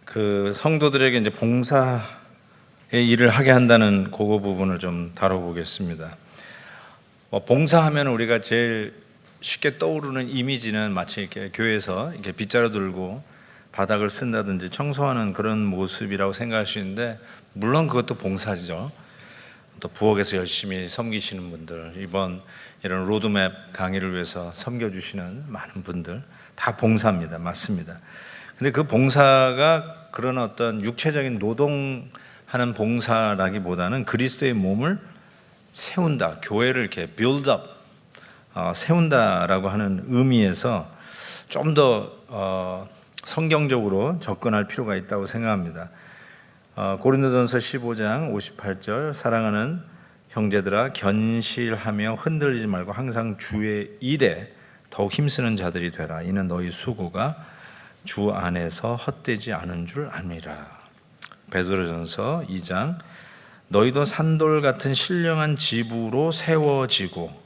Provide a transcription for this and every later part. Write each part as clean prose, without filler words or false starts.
그 성도들에게 이제 봉사의 일을 하게 한다는 그거 부분을 좀 다뤄보겠습니다. 봉사하면 우리가 제일 쉽게 떠오르는 이미지는 마치 이렇게 교회에서 이렇게 빗자루 들고 바닥을 쓴다든지 청소하는 그런 모습이라고 생각하시는데, 물론 그것도 봉사죠. 또 부엌에서 열심히 섬기시는 분들, 이번 이런 로드맵 강의를 위해서 섬겨주시는 많은 분들 다 봉사입니다. 맞습니다. 근데 그 봉사가 그런 어떤 육체적인 노동하는 봉사라기보다는 그리스도의 몸을 세운다, 교회를 이렇게 build up, 세운다라고 하는 의미에서 좀 더 성경적으로 접근할 필요가 있다고 생각합니다. 고린도전서 15장 58절, 사랑하는 형제들아 견실하며 흔들리지 말고 항상 주의 일에 더욱 힘쓰는 자들이 되라. 이는 너희 수고가 주 안에서 헛되지 않은 줄 압니다. 베드로전서 2장, 너희도 산돌 같은 신령한 집으로 세워지고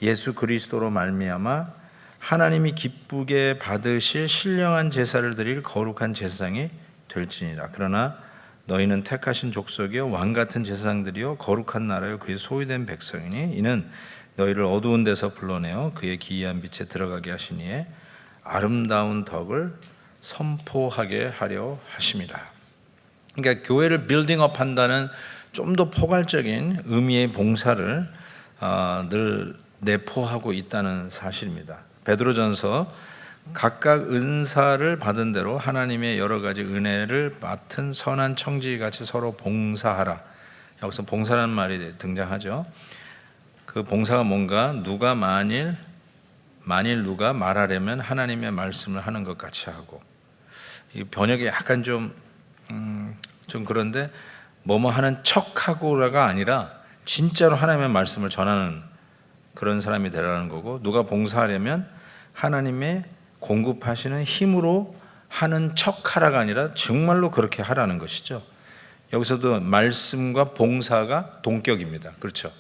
예수 그리스도로 말미암아 하나님이 기쁘게 받으실 신령한 제사를 드릴 거룩한 제사장이 될지니라. 그러나 너희는 택하신 족속이요 왕 같은 제사장들이요 거룩한 나라요 그의 소유된 백성이니 이는 너희를 어두운 데서 불러내어 그의 기이한 빛에 들어가게 하시니에 아름다운 덕을 선포하게 하려 하심이라. 그러니까 교회를 빌딩업 한다는 좀 더 포괄적인 의미의 봉사를 늘 내포하고 있다는 사실입니다. 베드로전서, 각각 은사를 받은 대로 하나님의 여러 가지 은혜를 맡은 선한 청지기같이 서로 봉사하라. 여기서 봉사라는 말이 등장하죠. 그 봉사가 뭔가, 누가 만일 누가 말하려면 하나님의 말씀을 하는 것 같이 하고, 이 번역이 약간 좀 그런데 뭐뭐 하는 척하고가 아니라 진짜로 하나님의 말씀을 전하는 그런 사람이 되라는 거고, 누가 봉사하려면 하나님의 공급하시는 힘으로 하는 척하라가 아니라 정말로 그렇게 하라는 것이죠. 여기서도 말씀과 봉사가 동격입니다. 그렇죠?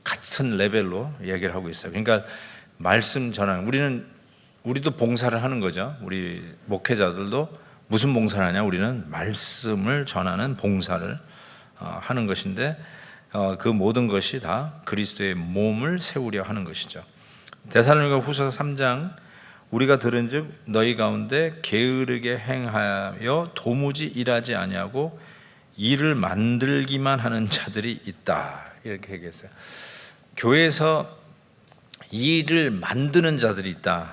같은 레벨로 얘기를 하고 있어요. 그러니까 말씀 전하는, 우리도 봉사를 하는 거죠. 우리 목회자들도 무슨 봉사를 하냐? 우리는 말씀을 전하는 봉사를 하는 것인데, 그 모든 것이 다 그리스도의 몸을 세우려 하는 것이죠. 데살로니가 후서 3장, 우리가 들은즉 너희 가운데 게으르게 행하여 도무지 일하지 아니하고 일을 만들기만 하는 자들이 있다, 이렇게 얘기했어요. 교회에서 일을 만드는 자들이 있다.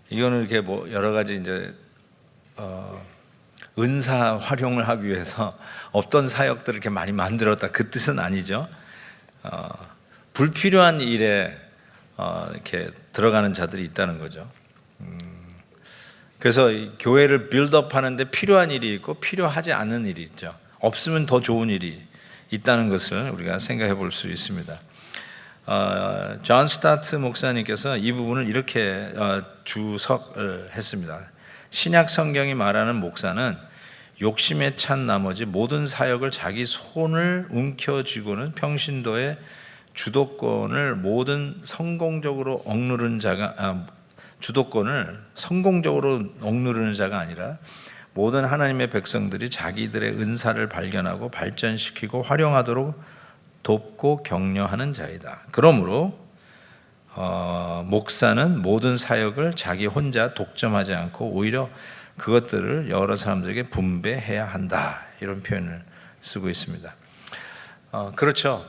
이거는 이렇게 뭐 여러 가지 이제 은사 활용을 하기 위해서 없던 사역들을 이렇게 많이 만들었다, 그 뜻은 아니죠. 불필요한 일에 이렇게 들어가는 자들이 있다는 거죠. 그래서 교회를 빌드업 하는데 필요한 일이 있고 필요하지 않은 일이 있죠. 없으면 더 좋은 일이 있다는 것을 우리가 생각해 볼 수 있습니다. 존 스타트 목사님께서 이 부분을 이렇게 주석을 했습니다. 신약 성경이 말하는 목사는 욕심에 찬 나머지 모든 사역을 자기 손을 움켜쥐고는 평신도의 주도권을 성공적으로 억누르는 자가 아니라 모든 하나님의 백성들이 자기들의 은사를 발견하고 발전시키고 활용하도록 돕고 격려하는 자이다. 그러므로 목사는 모든 사역을 자기 혼자 독점하지 않고 오히려 그것들을 여러 사람들에게 분배해야 한다, 이런 표현을 쓰고 있습니다. 그렇죠.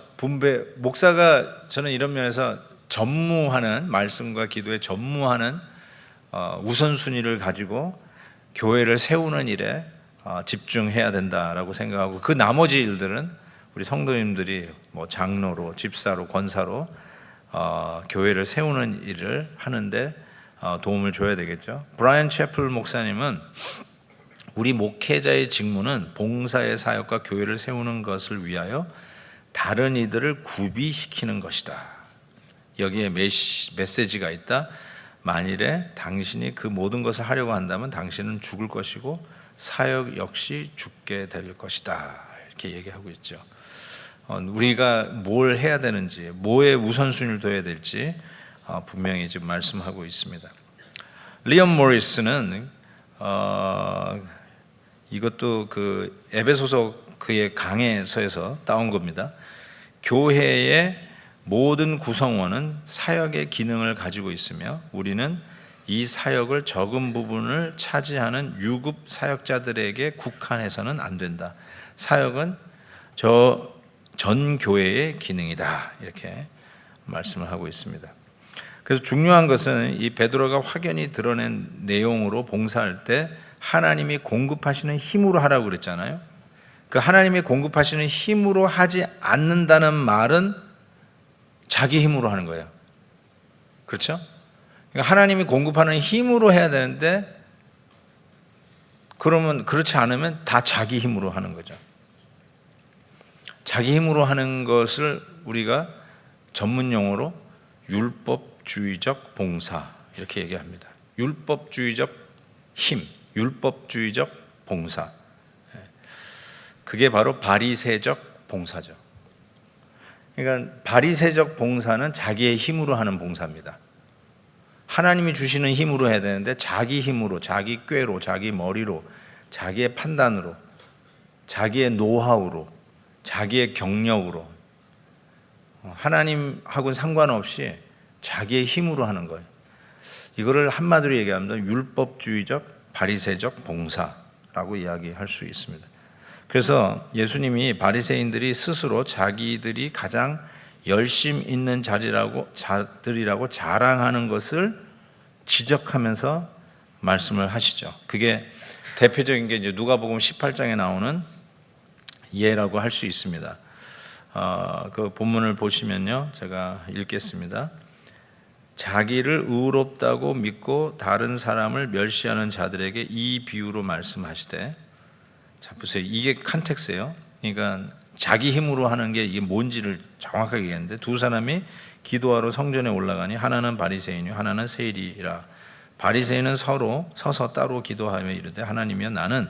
목사가, 저는 이런 면에서 전무하는, 말씀과 기도에 전무하는 우선순위를 가지고 교회를 세우는 일에 집중해야 된다라고 생각하고, 그 나머지 일들은 우리 성도님들이 뭐 장로로, 집사로, 권사로 교회를 세우는 일을 하는데 도움을 줘야 되겠죠. 브라이언 채플 목사님은 우리 목회자의 직무는 봉사의 사역과 교회를 세우는 것을 위하여 다른 이들을 구비시키는 것이다. 여기에 메시지가 있다. 만일에 당신이 그 모든 것을 하려고 한다면 당신은 죽을 것이고 사역 역시 죽게 될 것이다, 이렇게 얘기하고 있죠. 우리가 뭘 해야 되는지, 뭐에 우선순위를 둬야 될지 분명히 지금 말씀하고 있습니다. 리엄 모리스는 이것도 그 에베소서 그의 강해서에서 따온 겁니다. 교회의 모든 구성원은 사역의 기능을 가지고 있으며 우리는 이 사역을 적은 부분을 차지하는 유급 사역자들에게 국한해서는 안 된다. 사역은 전 교회의 기능이다. 이렇게 말씀을 하고 있습니다. 그래서 중요한 것은 이 베드로가 확연히 드러낸 내용으로 봉사할 때 하나님이 공급하시는 힘으로 하라고 그랬잖아요. 그 하나님이 공급하시는 힘으로 하지 않는다는 말은 자기 힘으로 하는 거예요. 그렇죠? 그러니까 하나님이 공급하는 힘으로 해야 되는데 그러면 그렇지 않으면 다 자기 힘으로 하는 거죠. 자기 힘으로 하는 것을 우리가 전문 용어로 율법주의적 봉사 이렇게 얘기합니다. 율법주의적 힘, 율법주의적 봉사. 그게 바로 바리새적 봉사죠. 그러니까 바리새적 봉사는 자기의 힘으로 하는 봉사입니다. 하나님이 주시는 힘으로 해야 되는데 자기 힘으로, 자기 꾀로, 자기 머리로, 자기의 판단으로, 자기의 노하우로, 자기의 경력으로 하나님하고는 상관없이 자기의 힘으로 하는 거예요. 이거를 한마디로 얘기하면 율법주의적 바리새적 봉사라고 이야기할 수 있습니다. 그래서 예수님이 바리새인들이 스스로 자기들이 가장 열심 있는 자들이라고 자랑하는 것을 지적하면서 말씀을 하시죠. 그게 대표적인 게 이제 누가복음 18장에 나오는 예라고 할 수 있습니다. 그 본문을 보시면요, 제가 읽겠습니다. 자기를 의롭다고 믿고 다른 사람을 멸시하는 자들에게 이 비유로 말씀하시되, 자 보세요, 이게 컨텍스예요. 그러니까 자기 힘으로 하는 게 이게 뭔지를 정확하게 얘기했는데, 두 사람이 기도하러 성전에 올라가니 하나는 바리새인이요 하나는 세리라. 바리새인은 서로 서서 따로 기도하며 이르되, 하나님이여 나는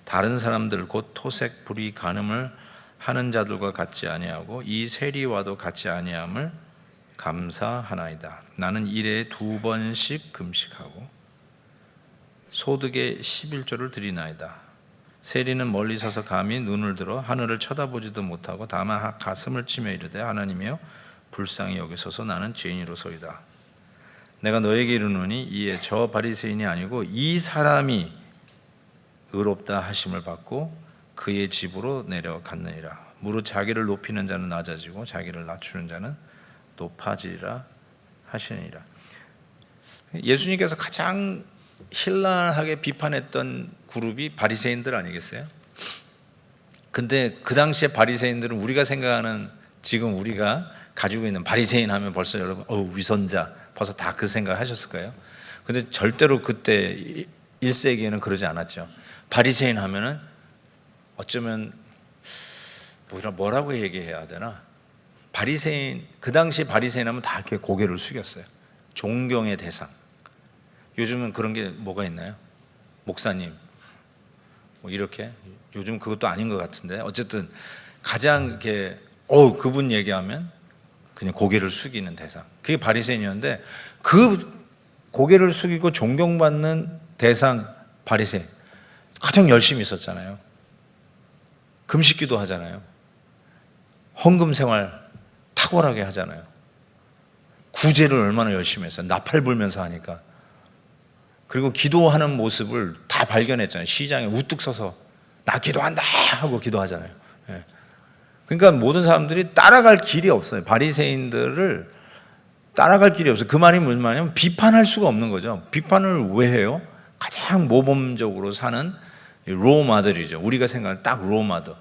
다른 사람들 곧 토색 불의 간음을 하는 자들과 같지 아니하고 이 세리와도 같지 아니함을 감사하나이다. 나는 일에 2번씩 금식하고 소득의 11조를 드리나이다. 세리는 멀리 서서 감히 눈을 들어 하늘을 쳐다보지도 못하고 다만 가슴을 치며 이르되, 하나님이여 불쌍히 여기소서 나는 죄인이로소이다. 내가 너에게 이르노니 이에 저 바리새인이 아니고 이 사람이 의롭다 하심을 받고 그의 집으로 내려갔느니라. 무릇 자기를 높이는 자는 낮아지고 자기를 낮추는 자는 높아지리라 하시니라. 예수님께서 가장 신랄하게 비판했던 그룹이 바리새인들 아니겠어요? 근데 그 당시에 바리새인들은 우리가 생각하는, 지금 우리가 가지고 있는 바리새인 하면 벌써 여러분 위선자 벌써 다 그 생각 하셨을 거예요. 근데 절대로 그때 1세기에는 그러지 않았죠. 바리새인 하면은 어쩌면 뭐라고 얘기해야 되나? 바리새인, 그 당시 바리새인 하면 다 이렇게 고개를 숙였어요. 존경의 대상. 요즘은 그런 게 뭐가 있나요? 목사님 뭐 이렇게, 요즘 그것도 아닌 것 같은데 어쨌든 가장 이렇게 그분 얘기하면 그냥 고개를 숙이는 대상, 그게 바리새인이었는데, 그 고개를 숙이고 존경받는 대상 바리새인 가장 열심히 있었잖아요. 금식기도 하잖아요. 헌금 생활 탁월하게 하잖아요. 구제를 얼마나 열심히 했어요. 나팔 불면서 하니까. 그리고 기도하는 모습을 다 발견했잖아요. 시장에 우뚝 서서 나 기도한다 하고 기도하잖아요. 그러니까 모든 사람들이 따라갈 길이 없어요. 바리새인들을 따라갈 길이 없어요. 그 말이 무슨 말이냐면 비판할 수가 없는 거죠. 비판을 왜 해요? 가장 모범적으로 사는 로마들이죠. 우리가 생각하는 딱 로마들.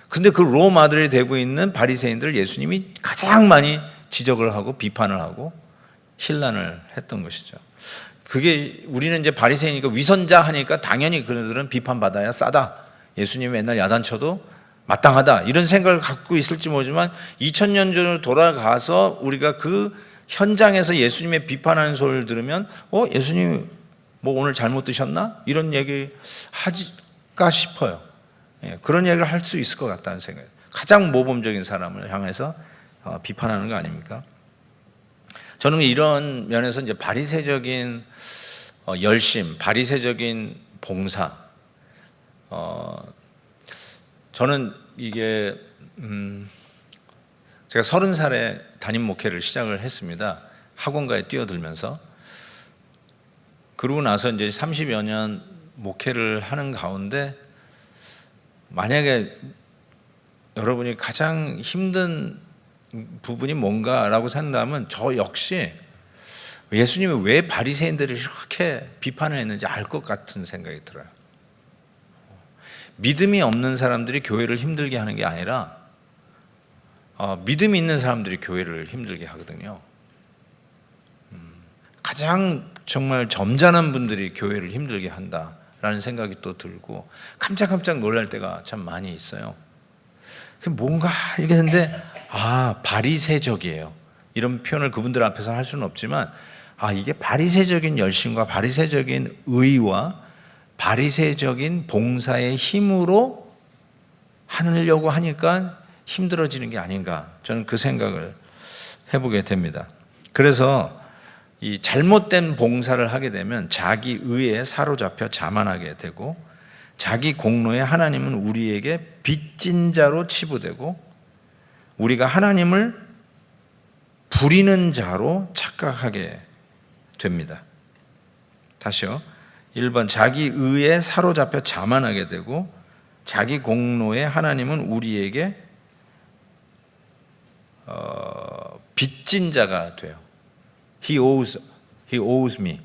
근데 그 로마들이 되고 있는 바리새인들을 예수님이 가장 많이 지적을 하고 비판을 하고 신란을 했던 것이죠. 그게 우리는 이제 바리새인이니까 위선자 하니까 당연히 그들은 비판받아야 싸다. 예수님이 맨날 야단쳐도 마땅하다. 이런 생각을 갖고 있을지 모르지만 2000년 전으로 돌아가서 우리가 그 현장에서 예수님의 비판하는 소리를 들으면 예수님 뭐 오늘 잘못 드셨나? 이런 얘기 하지까 싶어요. 그런 얘기를 할 수 있을 것 같다는 생각이에요. 가장 모범적인 사람을 향해서 비판하는 거 아닙니까? 저는 이런 면에서 이제 바리새적인 열심, 바리새적인 봉사. 저는 이게 제가 30살에 담임 목회를 시작을 했습니다. 학원가에 뛰어들면서. 그러고 나서 이제 30여 년 목회를 하는 가운데, 만약에 여러분이 가장 힘든 부분이 뭔가라고 생각하면 저 역시 예수님이 왜 바리새인들을 이렇게 비판을 했는지 알 것 같은 생각이 들어요. 믿음이 없는 사람들이 교회를 힘들게 하는 게 아니라 믿음이 있는 사람들이 교회를 힘들게 하거든요. 가장 정말 점잖은 분들이 교회를 힘들게 한다라는 생각이 또 들고 깜짝깜짝 놀랄 때가 참 많이 있어요. 뭔가 이게 근데 바리새적이에요. 이런 표현을 그분들 앞에서 할 수는 없지만 이게 바리새적인 열심과 바리새적인 의와 바리새적인 봉사의 힘으로 하려고 하니까 힘들어지는 게 아닌가, 저는 그 생각을 해보게 됩니다. 그래서 이 잘못된 봉사를 하게 되면 자기 의에 사로잡혀 자만하게 되고, 자기 공로에 하나님은 우리에게 빚진 자로 치부되고, 우리가 하나님을 부리는 자로 착각하게 됩니다. 다시요. 1번, 자기 의에 사로잡혀 자만하게 되고, 자기 공로에 하나님은 우리에게 빚진 자가 돼요. He owes me.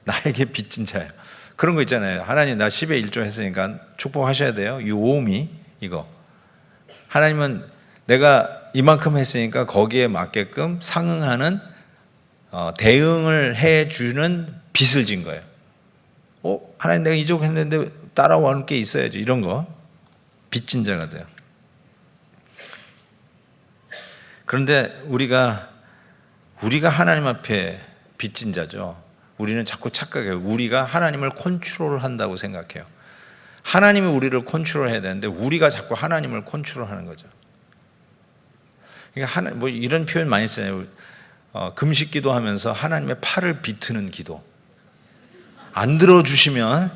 나에게 빚진 자예요. 그런 거 있잖아요. 하나님 나 10의 1조 했으니까 축복하셔야 돼요. You owe me. 이거. 하나님은 내가 이만큼 했으니까 거기에 맞게끔 상응하는 대응을 해주는 빚을 진 거예요. 하나님 내가 이족 했는데 따라올 게 있어야지. 이런 거. 빚진 자가 돼요. 그런데 우리가 하나님 앞에 빚진 자죠. 우리는 자꾸 착각해요. 우리가 하나님을 컨트롤한다고 생각해요. 하나님이 우리를 컨트롤해야 되는데 우리가 자꾸 하나님을 컨트롤하는 거죠. 그러니까 뭐 이런 표현 많이 써요. 금식 기도하면서 하나님의 팔을 비트는 기도. 안 들어주시면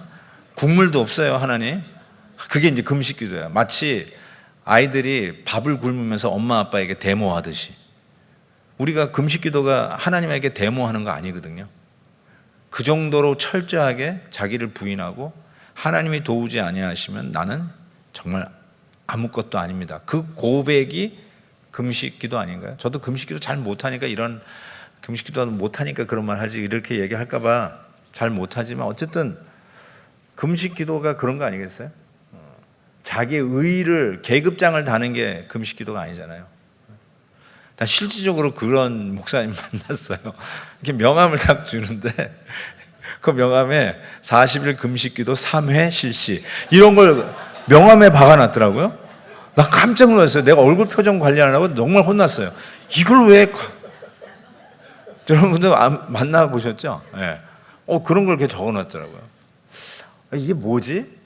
국물도 없어요, 하나님. 그게 이제 금식 기도예요. 마치 아이들이 밥을 굶으면서 엄마 아빠에게 데모하듯이. 우리가 금식 기도가 하나님에게 데모하는 거 아니거든요. 그 정도로 철저하게 자기를 부인하고 하나님이 도우지 아니하시면 나는 정말 아무것도 아닙니다. 그 고백이 금식기도 아닌가요? 저도 금식기도 잘 못하니까 이런 금식기도 못하니까 그런 말 하지 이렇게 얘기할까봐 잘 못하지만 어쨌든 금식기도가 그런 거 아니겠어요? 자기의 의의를 계급장을 다는 게 금식기도가 아니잖아요. 난 실질적으로 그런 목사님 만났어요. 이렇게 명함을 딱 주는데 그 명함에 40일 금식기도 3회 실시 이런 걸 명함에 박아놨더라고요. 나 깜짝 놀랐어요. 내가 얼굴 표정 관리하느라고 정말 혼났어요. 이걸 왜 여러분들 만나보셨죠? 네. 그런 걸 이렇게 적어놨더라고요. 이게 뭐지?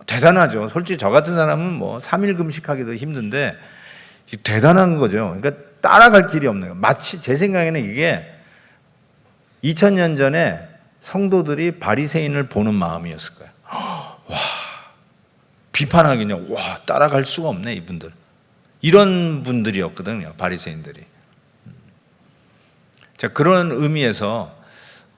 대단하죠. 솔직히 저 같은 사람은 뭐 3일 금식하기도 힘든데 대단한 거죠. 그러니까 따라갈 길이 없는 거예요. 마치 제 생각에는 이게 2000년 전에 성도들이 바리새인을 보는 마음이었을 거예요. 와, 비판하기냐. 와, 따라갈 수가 없네 이분들. 이런 분들이었거든요, 바리새인들이. 자, 그런 의미에서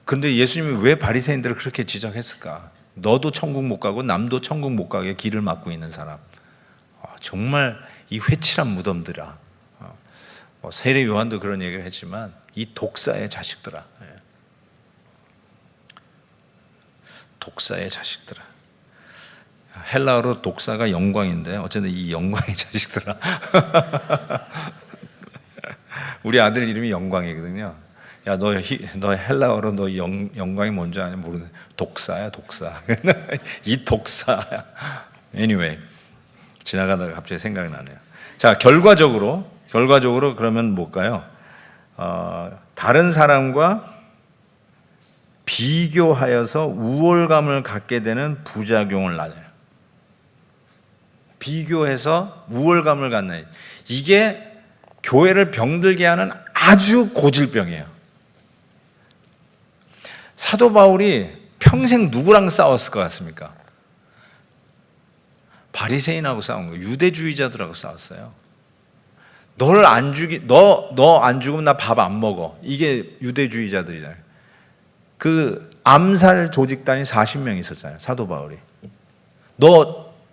근데 예수님이 왜 바리새인들을 그렇게 지적했을까? 너도 천국 못 가고 남도 천국 못 가게 길을 막고 있는 사람. 정말 이 회칠한 무덤들아. 세례 요한도 그런 얘기를 했지만 이 독사의 자식들아. 독사의 자식들아. 헬라어로 독사가 영광인데 어쨌든 이 영광의 자식들아. 우리 아들 이름이 영광이거든요. 야, 너 헬라어로 너 영광이 뭔지 아냐 모르는데 독사야, 독사. 이 독사야. Anyway, 지나가다가 갑자기 생각이 나네요. 자, 결과적으로 그러면 뭘까요? 다른 사람과 비교하여서 우월감을 갖게 되는 부작용을 낳아요. 비교해서 우월감을 갖는, 이게 교회를 병들게 하는 아주 고질병이에요. 사도 바울이 평생 누구랑 싸웠을 것 같습니까? 바리새인하고 싸운 거예요. 유대주의자들하고 싸웠어요. 너 안 죽으면 나 밥 안 먹어. 이게 유대주의자들이잖아요. 그 암살 조직단이 40명 있었잖아요. 사도 바울이.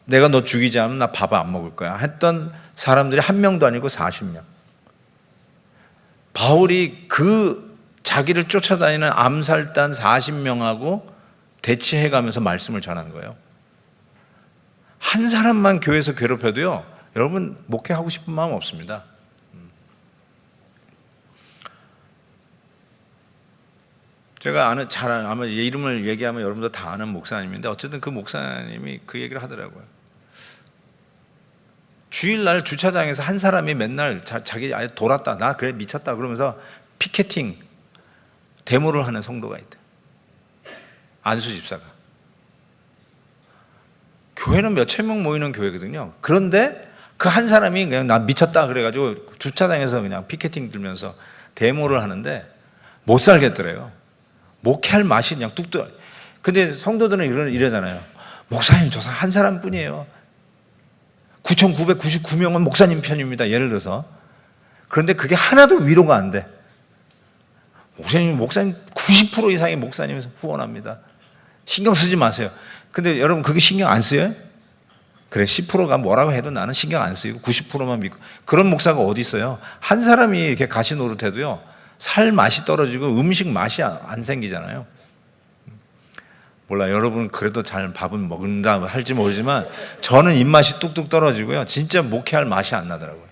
내가 너 죽이지 않으면 나 밥 안 먹을 거야 했던 사람들이 한 명도 아니고 40명. 바울이 그 자기를 쫓아다니는 암살단 40명하고 대치해가면서 말씀을 전한 거예요. 한 사람만 교회에서 괴롭혀도요, 여러분 목회하고 싶은 마음 없습니다. 제가 아마 이름을 얘기하면 여러분도 다 아는 목사님인데, 어쨌든 그 목사님이 그 얘기를 하더라고요. 주일날 주차장에서 한 사람이 맨날 자기 아예 돌았다, 나 그래 미쳤다 그러면서 피켓팅 데모를 하는 성도가 있대. 안수 집사가. 교회는 몇천 명 모이는 교회거든요. 그런데 그 한 사람이 그냥 나 미쳤다 그래가지고 주차장에서 그냥 피켓팅 들면서 데모를 하는데 못 살겠더래요. 목회할 맛이 그냥 뚝 떨어져. 근데 성도들은 이러잖아요. 목사님 저 한 사람뿐이에요. 9,999명은 목사님 편입니다. 예를 들어서. 그런데 그게 하나도 위로가 안 돼. 목사님 90% 이상의 목사님에서 후원합니다. 신경 쓰지 마세요. 근데 여러분 그게 신경 안 쓰여요? 그래 10%가 뭐라고 해도 나는 신경 안 쓰이고 90%만 믿고. 그런 목사가 어디 있어요? 한 사람이 이렇게 가시 노릇해도요, 살 맛이 떨어지고 음식 맛이 안 생기잖아요. 몰라, 여러분 그래도 잘 밥은 먹는다 할지 모르지만 저는 입맛이 뚝뚝 떨어지고요, 진짜 목회할 맛이 안 나더라고요.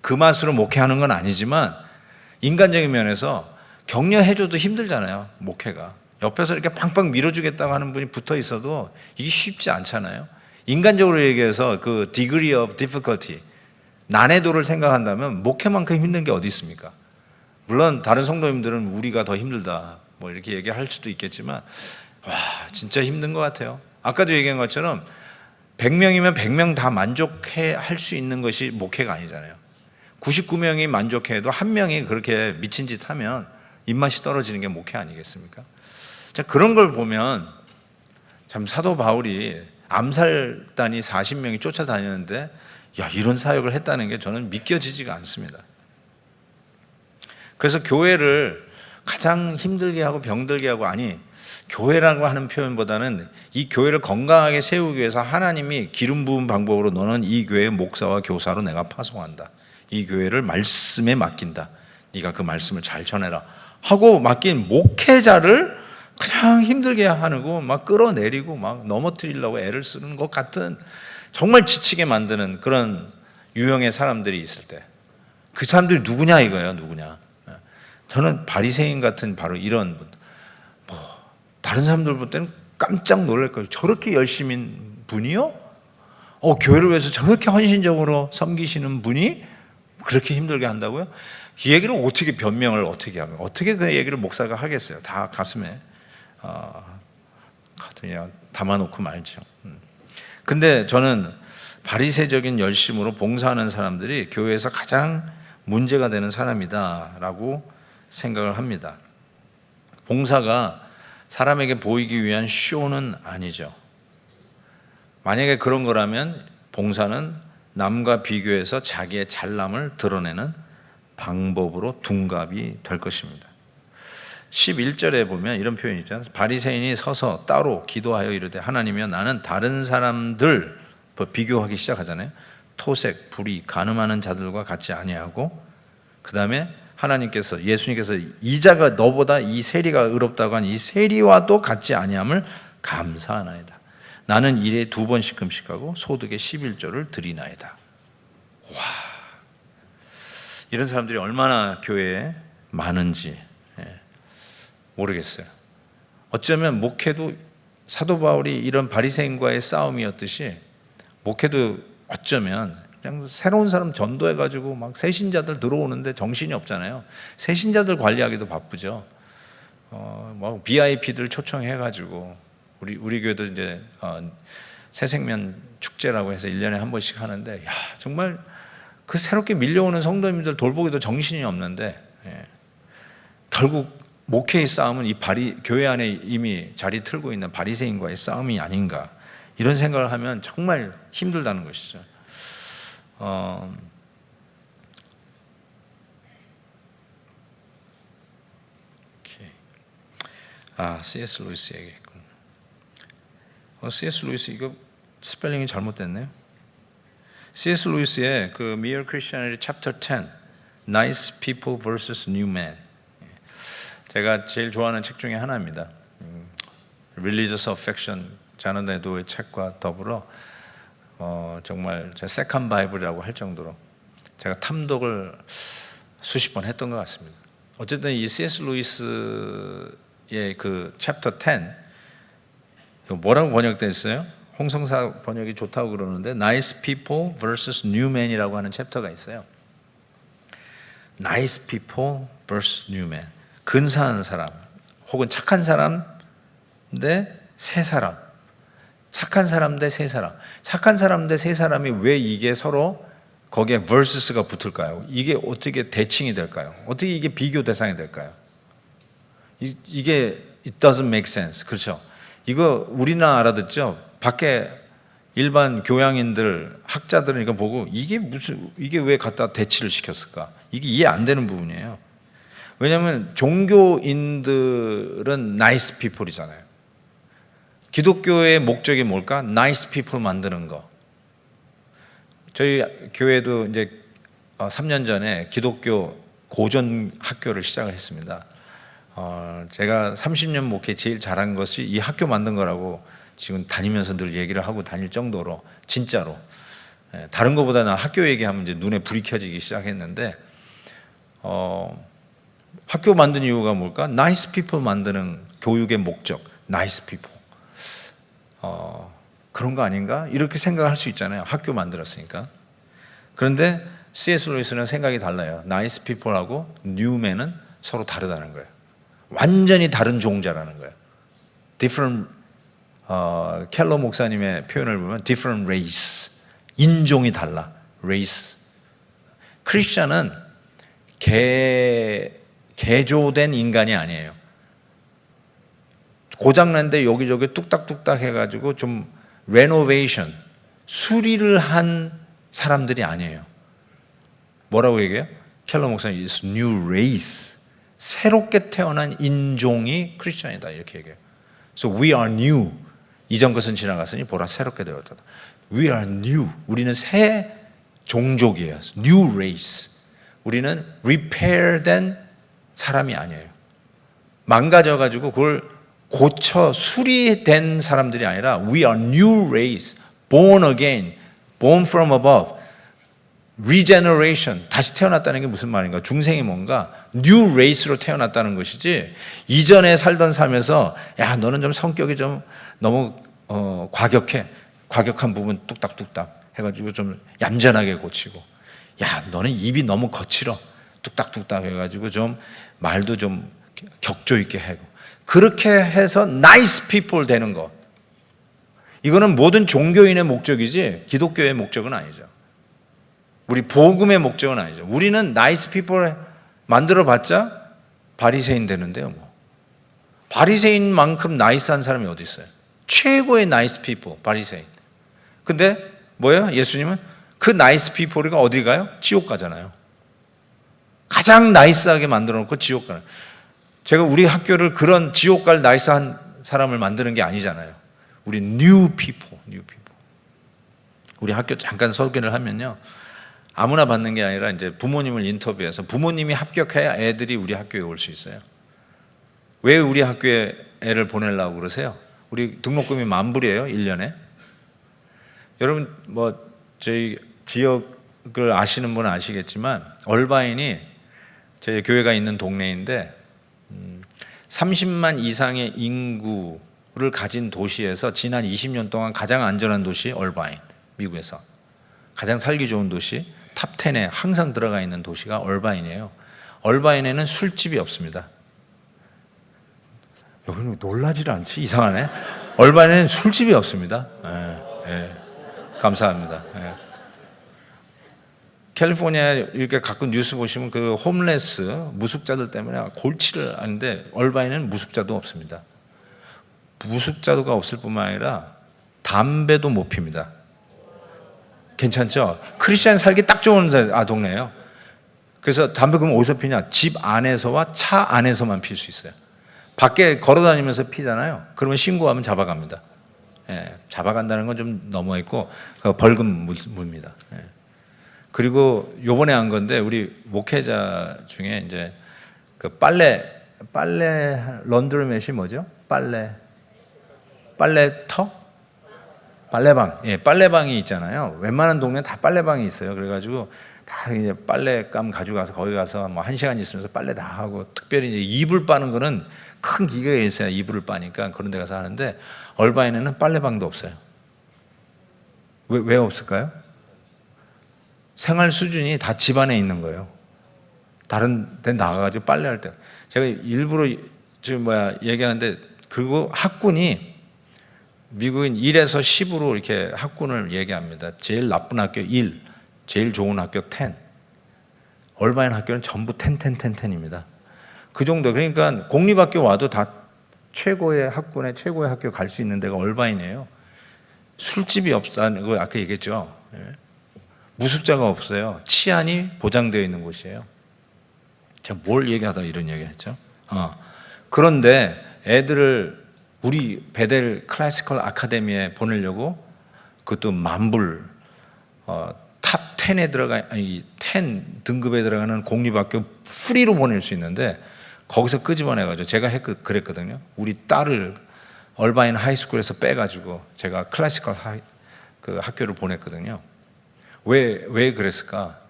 그 맛으로 목회하는 건 아니지만 인간적인 면에서 격려해줘도 힘들잖아요. 목회가 옆에서 이렇게 빵빵 밀어주겠다고 하는 분이 붙어 있어도 이게 쉽지 않잖아요. 인간적으로 얘기해서 그 degree of difficulty, 난해도를 생각한다면 목회만큼 힘든 게 어디 있습니까? 물론 다른 성도님들은 우리가 더 힘들다 뭐 이렇게 얘기할 수도 있겠지만, 와 진짜 힘든 것 같아요. 아까도 얘기한 것처럼 100명이면 100명 다 만족해 할 수 있는 것이 목회가 아니잖아요. 99명이 만족해도 한 명이 그렇게 미친 짓 하면 입맛이 떨어지는 게 목회 아니겠습니까? 자, 그런 걸 보면 참 사도 바울이 암살단이 40명이 쫓아다녔는데 야, 이런 사역을 했다는 게 저는 믿겨지지가 않습니다. 그래서 교회를 가장 힘들게 하고 병들게 하고, 아니 교회라고 하는 표현보다는 이 교회를 건강하게 세우기 위해서 하나님이 기름 부은 방법으로 너는 이 교회의 목사와 교사로 내가 파송한다. 이 교회를 말씀에 맡긴다. 네가 그 말씀을 잘 전해라 하고 맡긴 목회자를 그냥 힘들게 하고 막 끌어내리고 막 넘어뜨리려고 애를 쓰는 것 같은, 정말 지치게 만드는 그런 유형의 사람들이 있을 때 그 사람들이 누구냐 이거예요. 누구냐. 저는 바리새인 같은 바로 이런 분, 다른 사람들 볼 때는 깜짝 놀랄 거예요. 저렇게 열심인 분이요? 교회를 위해서 저렇게 헌신적으로 섬기시는 분이 그렇게 힘들게 한다고요? 이 얘기를 어떻게 변명을 어떻게 하면, 어떻게 그 얘기를 목사가 하겠어요? 다 가슴에 그냥 담아놓고 말죠. 근데 저는 바리새적인 열심으로 봉사하는 사람들이 교회에서 가장 문제가 되는 사람이다라고 생각을 합니다. 봉사가 사람에게 보이기 위한 쇼는 아니죠. 만약에 그런 거라면 봉사는 남과 비교해서 자기의 잘남을 드러내는 방법으로 둔갑이 될 것입니다. 11절에 보면 이런 표현이 있잖아요. 바리새인이 서서 따로 기도하여 이르되 하나님이여 나는 다른 사람들 비교하기 시작하잖아요. 토색, 불의, 간음하는 자들과 같이 아니하고, 그 다음에 하나님께서, 예수님께서 이자가 너보다 이 세리가 의롭다고 한 이 세리와도 같지 아니함을 감사하나이다. 나는 일에 2번씩 금식하고 소득의 11조를 드리나이다. 와, 이런 사람들이 얼마나 교회에 많은지 모르겠어요. 어쩌면 목회도 사도 바울이 이런 바리새인과의 싸움이었듯이 목회도 어쩌면 그냥 새로운 사람 전도해가지고 막 새신자들 들어오는데 정신이 없잖아요. 새신자들 관리하기도 바쁘죠. 뭐 VIP들 초청해가지고 우리 교회도 이제 새생명 축제라고 해서 1년에 한 번씩 하는데, 야 정말 그 새롭게 밀려오는 성도님들 돌보기도 정신이 없는데, 결국 목회의 싸움은 이 교회 안에 이미 자리 틀고 있는 바리새인과의 싸움이 아닌가, 이런 생각을 하면 정말 힘들다는 것이죠. C.S. 루이스 얘기했군. C.S. 루이스 이거 스펠링이 잘못됐네요. C.S. 루이스의 그 Mere Christianity Chapter 10, Nice People vs. New Man. 제가 제일 좋아하는 책 중에 하나입니다. Religious Affection 자는 애도의 책과 더불어 정말 제 세컨 바이블이라고 할 정도로 제가 탐독을 수십 번 했던 것 같습니다. 어쨌든 이 C.S. 루이스의 그 챕터 10 뭐라고 번역되어 있어요? 홍성사 번역이 좋다고 그러는데 Nice People vs. New Man이라고 하는 챕터가 있어요. Nice People vs. New Man. 근사한 사람 혹은 착한 사람 대 새 사람, 착한 사람 대 새 사람, 착한 사람 대 새 사람이 왜 이게 서로 거기에 versus가 붙을까요? 이게 어떻게 대칭이 될까요? 어떻게 이게 비교 대상이 될까요? 이게 it doesn't make sense. 그렇죠? 이거 우리나 알아듣죠? 밖에 일반 교양인들, 학자들은 이거 보고 이게 왜 갖다 대치를 시켰을까? 이게 이해 안 되는 부분이에요. 왜냐하면 종교인들은 nice people이잖아요. 기독교의 목적이 뭘까? nice people 만드는 거. 저희 교회도 이제 3년 전에 기독교 고전 학교를 시작을 했습니다. 제가 30년 목회 제일 잘한 것이 이 학교 만든 거라고 지금 다니면서 늘 얘기를 하고 다닐 정도로, 진짜로 다른 것보다는 학교 얘기하면 이제 눈에 불이 켜지기 시작했는데, 학교 만든 이유가 뭘까? nice people 만드는 교육의 목적, nice people. 그런 거 아닌가? 이렇게 생각할 수 있잖아요. 학교 만들었으니까. 그런데 C.S. 루이스는 생각이 달라요. nice people하고 new man은 서로 다르다는 거예요. 완전히 다른 종자라는 거예요. different, 켈러 목사님의 표현을 보면 different race, 인종이 달라. race. 크리스천은 개조된 인간이 아니에요. 고장난데 여기저기 뚝딱뚝딱 해가지고 좀 레노베이션, 수리를 한 사람들이 아니에요. 뭐라고 얘기해요? 켈러 목사님, it's new race. 새롭게 태어난 인종이 크리스천이다, 이렇게 얘기해요. So we are new. 이전 것은 지나갔으니 보라 새롭게 되었다. We are new. 우리는 새 종족이에요. New race. 우리는 repair된 사람이 아니에요. 망가져가지고 그걸 고쳐 수리된 사람들이 아니라 we are new race, born again, born from above, regeneration, 다시 태어났다는 게 무슨 말인가? 중생이 뭔가 new race로 태어났다는 것이지, 이전에 살던 삶에서 야 너는 좀 성격이 좀 너무 과격한 부분 뚝딱뚝딱 해가지고 좀 얌전하게 고치고, 야 너는 입이 너무 거칠어 뚝딱뚝딱 해가지고 좀 말도 좀 격조 있게 하고, 그렇게 해서 nice people 되는 것, 이거는 모든 종교인의 목적이지 기독교의 목적은 아니죠. 우리 복음의 목적은 아니죠. 우리는 nice people 만들어봤자 바리새인 되는데요. 뭐 바리새인만큼 나이스한 사람이 어디 있어요? 최고의 nice people, 바리새인. 근데 뭐예요? 예수님은 그 nice people가 어디 가요? 지옥 가잖아요. 가장 나이스하게 만들어 놓고 지옥 가는. 제가 우리 학교를 그런 지옥 갈 나이스한 사람을 만드는 게 아니잖아요. 우리 new people. 우리 학교 잠깐 소개를 하면요, 아무나 받는 게 아니라 이제 부모님을 인터뷰해서 부모님이 합격해야 애들이 우리 학교에 올 수 있어요. 왜 우리 학교에 애를 보내려고 그러세요? 우리 등록금이 $10,000이에요, 1년에. 여러분 뭐 저희 지역을 아시는 분은 아시겠지만 얼바인이 저희 교회가 있는 동네인데 30만 이상의 인구를 가진 도시에서 지난 20년 동안 가장 안전한 도시 얼바인, 미국에서 가장 살기 좋은 도시 탑 10에 항상 들어가 있는 도시가 얼바인이에요. 얼바인에는 술집이 없습니다. 여기는 놀라질 않지? 이상하네. 얼바인에는 술집이 없습니다. 감사합니다. 캘리포니아 이렇게 가끔 뉴스 보시면 그 홈레스 무숙자들 때문에 골치를 하는데 얼바인은 무숙자도 없습니다. 무숙자도가 없을 뿐만 아니라 담배도 못 핍니다. 괜찮죠? 크리스찬 살기 딱 좋은 동네예요. 그래서 담배 그럼 어디서 피냐? 집 안에서와 차 안에서만 필 수 있어요. 밖에 걸어다니면서 피잖아요. 그러면 신고하면 잡아갑니다. 예, 잡아간다는 건 좀 넘어있고 벌금 묻습니다. 예. 그리고 요번에 한 건데 우리 목회자 중에 이제 그 빨래 런드로맷이 뭐죠? 빨래터? 빨래방. 예, 빨래방이 있잖아요. 웬만한 동네 다 빨래방이 있어요. 그래가지고 다 이제 빨래감 가져가서 거기 가서 뭐 1시간 있으면서 빨래 다 하고, 특별히 이제 이불 빠는 거는 큰 기계가 있어야 이불을 빠니까 그런 데 가서 하는데, 얼바인에는 빨래방도 없어요. 왜 없을까요? 생활 수준이 다 집안에 있는 거예요. 다른 데 나가가지고 빨래할 때. 제가 일부러 지금 얘기하는데, 그리고 학군이 미국인 1에서 10으로 이렇게 학군을 얘기합니다. 제일 나쁜 학교 1, 제일 좋은 학교 10. 얼바인 학교는 전부 10입니다. 그 정도. 그러니까 공립학교 와도 다 최고의 학군에 최고의 학교 갈 수 있는 데가 얼바인이에요. 술집이 없다는 거 아까 얘기했죠. 무숙자가 없어요. 치안이 보장되어 있는 곳이에요. 제가 뭘 얘기하다 이런 얘기 했죠. 그런데 애들을 우리 베델 클래시컬 아카데미에 보내려고, 그것도 만불, 탑 10에 아니 10 등급에 들어가는 공립학교 프리로 보낼 수 있는데, 거기서 끄집어내가지고 제가 그랬거든요. 우리 딸을 얼바인 하이스쿨에서 빼가지고 제가 클래시컬 그 학교를 보냈거든요. 왜 그랬을까?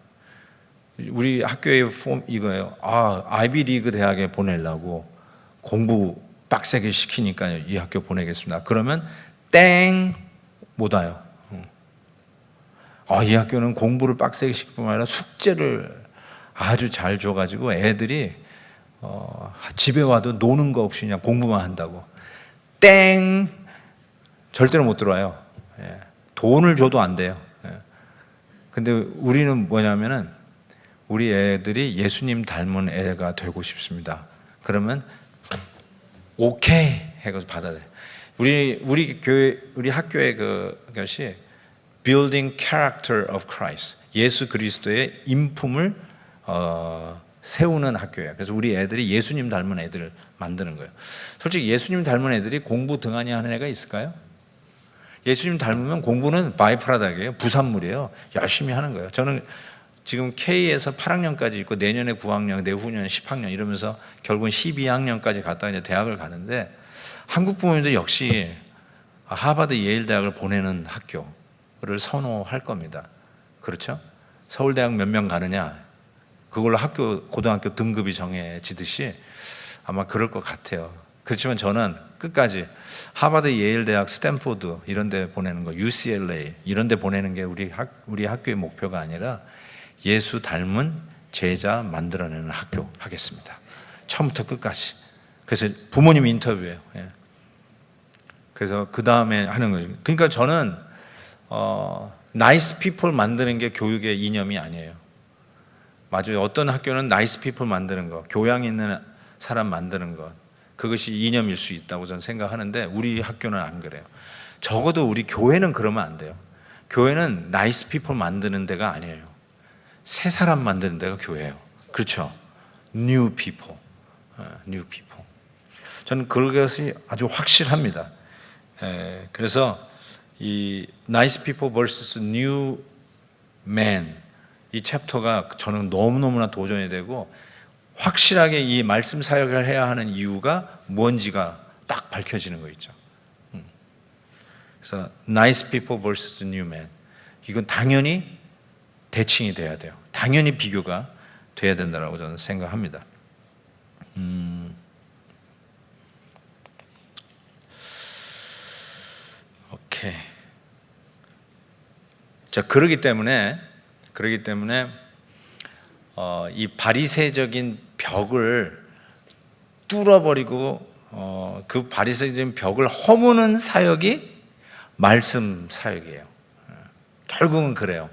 우리 학교의 폼 이거예요. 아이비 리그 대학에 보내려고 공부 빡세게 시키니까 이 학교 보내겠습니다. 그러면 땡 못 와요. 이 학교는 공부를 빡세게 시킬 뿐만 아니라 숙제를 아주 잘 줘가지고 애들이 집에 와도 노는 거 없이 그냥 공부만 한다고. 땡! 절대로 못 들어와요. 예. 돈을 줘도 안 돼요. 예. 근데 우리는 뭐냐면은, 우리 애들이 예수님 닮은 애가 되고 싶습니다. 그러면 오케이 해서 받아들여요. 우리 교회, 우리 학교의 그것이 Building Character of Christ, 예수 그리스도의 인품을 세우는 학교예요. 그래서 우리 애들이 예수님 닮은 애들을 만드는 거예요. 솔직히 예수님 닮은 애들이 공부 등한히 하는 애가 있을까요? 예수님 닮으면 공부는 바이프라닥이에요. 부산물이에요. 열심히 하는 거예요. 저는 지금 K에서 8학년까지 있고, 내년에 9학년, 내후년 10학년 이러면서 결국은 12학년까지 갔다가 이제 대학을 가는데, 한국 부모님도 역시 하버드 예일 대학을 보내는 학교를 선호할 겁니다. 그렇죠? 서울대학 몇 명 가느냐, 그걸로 고등학교 등급이 정해지듯이 아마 그럴 것 같아요. 그렇지만 저는 끝까지 하버드, 예일 대학, 스탠포드 이런 데 보내는 거, UCLA 이런 데 보내는 게 우리 학교의 목표가 아니라 예수 닮은 제자 만들어내는 학교 하겠습니다. 처음부터 끝까지. 그래서 부모님 인터뷰예요. 예. 그래서 그 다음에 하는 거죠. 그러니까 저는 나이스 피플 만드는 게 교육의 이념이 아니에요. 맞아요. 어떤 학교는 나이스 피플 만드는 거, 교양 있는 사람 만드는 것, 그것이 이념일 수 있다고 저는 생각하는데, 우리 학교는 안 그래요. 적어도 우리 교회는 그러면 안 돼요. 교회는 나이스 피플 만드는 데가 아니에요. 새 사람 만드는 데가 교회예요. 그렇죠? New people. New people. 저는 그것이 아주 확실합니다. 그래서 이 nice people vs new man, 이 챕터가 저는 너무너무나 도전이 되고, 확실하게 이 말씀 사역을 해야 하는 이유가 뭔지가 딱 밝혀지는 거 있죠. 그래서 nice people vs new man, 이건 당연히 대칭이 돼야 돼요. 당연히 비교가 돼야 된다고 저는 생각합니다. 오케이. 자, 그러기 때문에 이 바리새적인 벽을 뚫어버리고 그 바리새적인 벽을 허무는 사역이 말씀 사역이에요. 결국은 그래요.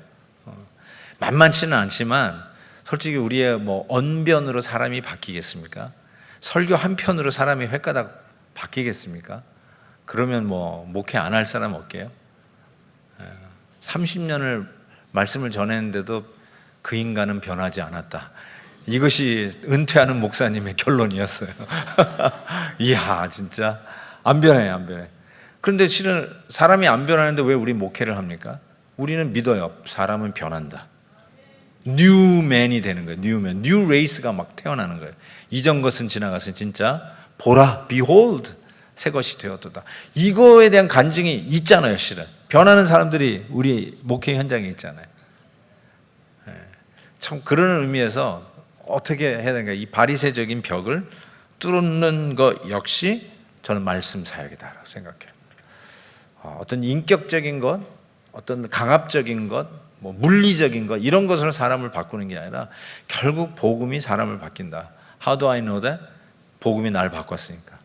만만치는 않지만 솔직히 우리의 뭐 언변으로 사람이 바뀌겠습니까? 설교 한 편으로 사람이 횟가닥 바뀌겠습니까? 그러면 뭐 목회 안 할 사람 없게요? 30년을 말씀을 전했는데도 그 인간은 변하지 않았다. 이것이 은퇴하는 목사님의 결론이었어요. 이야, 진짜 안 변해, 안 변해. 그런데 실은 사람이 안 변하는데 왜 우리 목회를 합니까? 우리는 믿어요. 사람은 변한다. 뉴맨이 되는 거예요. 뉴맨, 뉴 레이스가 막 태어나는 거예요. 이전 것은 지나갔으니 진짜 보라, behold, 새 것이 되었도다. 이거에 대한 간증이 있잖아요. 실은 변하는 사람들이 우리 목회 현장에 있잖아요. 참 그런 의미에서 어떻게 해야 되는가, 이 바리새적인 벽을 뚫는 것 역시 저는 말씀 사역이다라고 생각해요. 어떤 인격적인 것, 어떤 강압적인 것, 뭐 물리적인 것, 이런 것으로 사람을 바꾸는 게 아니라 결국 복음이 사람을 바뀐다. How do I know that? 복음이 나를 바꿨으니까.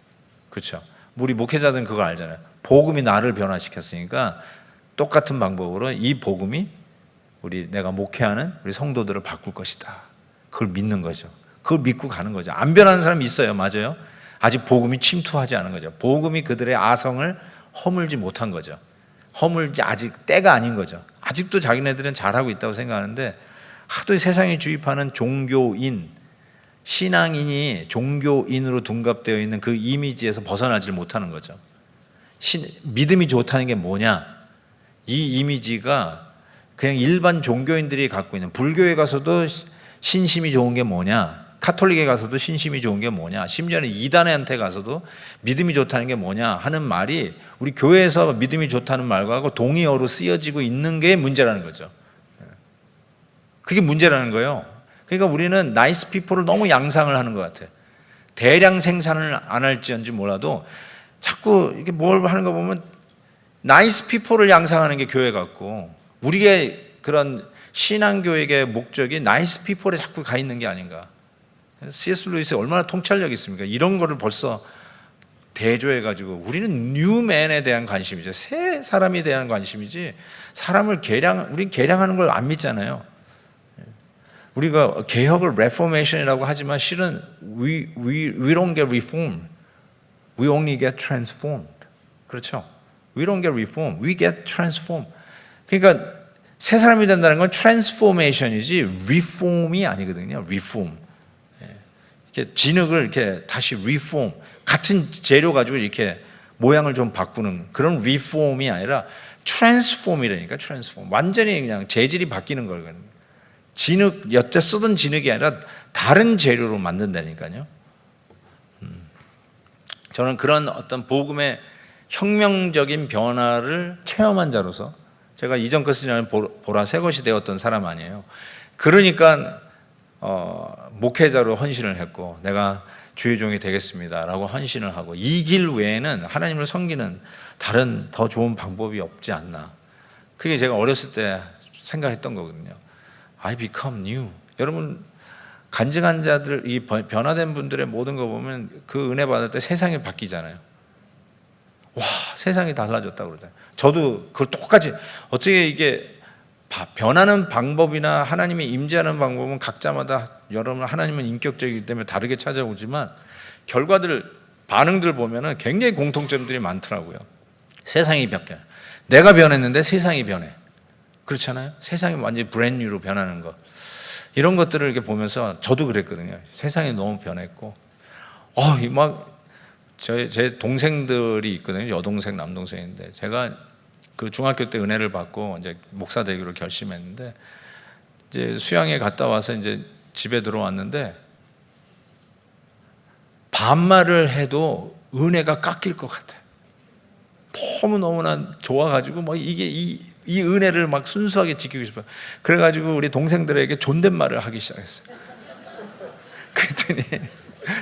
그렇죠? 우리 목회자들은 그거 알잖아요. 복음이 나를 변화시켰으니까 똑같은 방법으로 이 복음이 내가 목회하는 우리 성도들을 바꿀 것이다. 그걸 믿는 거죠. 그걸 믿고 가는 거죠. 안 변하는 사람이 있어요. 맞아요. 아직 복음이 침투하지 않은 거죠. 복음이 그들의 아성을 허물지 못한 거죠. 허물지 아직 때가 아닌 거죠. 아직도 자기네들은 잘하고 있다고 생각하는데 하도 세상에 주입하는 종교인, 신앙인이 종교인으로 둔갑되어 있는 그 이미지에서 벗어나질 못하는 거죠. 믿음이 좋다는 게 뭐냐? 이 이미지가 그냥 일반 종교인들이 갖고 있는, 불교에 가서도 신심이 좋은 게 뭐냐, 카톨릭에 가서도 신심이 좋은 게 뭐냐, 심지어는 이단한테 가서도 믿음이 좋다는 게 뭐냐 하는 말이 우리 교회에서 믿음이 좋다는 말과 동의어로 쓰여지고 있는 게 문제라는 거죠. 그게 문제라는 거예요. 그러니까 우리는 나이스 피플을 너무 양상을 하는 것 같아요. 대량 생산을 안 할지언지 몰라도 자꾸 이게 뭘 하는 거 보면 나이스 피플을 양상하는 게 교회 같고, 우리의 그런 신앙교육의 목적이 나이스 피플에 자꾸 가 있는 게 아닌가. C.S. 루이스 얼마나 통찰력이 있습니까? 이런 거를 벌써 대조해가지고 우리는 뉴맨에 대한 관심이죠. 새 사람에 대한 관심이지, 사람을 우린 개량하는 걸 안 믿잖아요. 우리가 개혁을 reformation이라고 하지만 실은 we don't get reformed. We only get transformed. 그렇죠? We don't get reformed. We get transformed. 그러니까 새 사람이 된다는 건 transformation이지 reform이 아니거든요. reform. 이렇게 진흙을 이렇게 다시 reform, 같은 재료 가지고 이렇게 모양을 좀 바꾸는 그런 reform이 아니라 transform이라니까. transform. 완전히 그냥 재질이 바뀌는 거거든요. 진흙, 여태 쓰던 진흙이 아니라 다른 재료로 만든다니까요. 저는 그런 어떤 복음의 혁명적인 변화를 체험한 자로서, 제가 이전 것이 아니라 보라 새 것이 되었던 사람 아니에요. 그러니까 목회자로 헌신을 했고, 내가 주의 종이 되겠습니다라고 헌신을 하고, 이 길 외에는 하나님을 섬기는 다른 더 좋은 방법이 없지 않나. 그게 제가 어렸을 때 생각했던 거거든요. I become new. 여러분, 간증한 자들, 이 변화된 분들의 모든 거 보면 그 은혜 받을 때 세상이 바뀌잖아요. 와, 세상이 달라졌다고 그러잖아요. 저도 그걸 똑같이, 어떻게 이게 변하는 방법이나 하나님의 임재하는 방법은 각자마다, 여러분 하나님은 인격적이기 때문에 다르게 찾아오지만 반응들 보면은 굉장히 공통점들이 많더라고요. 세상이 바뀌어요. 내가 변했는데 세상이 변해. 그렇잖아요. 세상이 완전히 브랜뉴로 변하는 것, 이런 것들을 이렇게 보면서 저도 그랬거든요. 세상이 너무 변했고, 제 동생들이 있거든요. 여동생, 남동생인데, 제가 그 중학교 때 은혜를 받고 이제 목사 되기로 결심했는데, 이제 수양에 갔다 와서 이제 집에 들어왔는데 반말을 해도 은혜가 깎일 것 같아요. 너무나 좋아가지고 뭐 이게 이 은혜를 막 순수하게 지키고 싶어요. 그래가지고 우리 동생들에게 존댓말을 하기 시작했어요. 그랬더니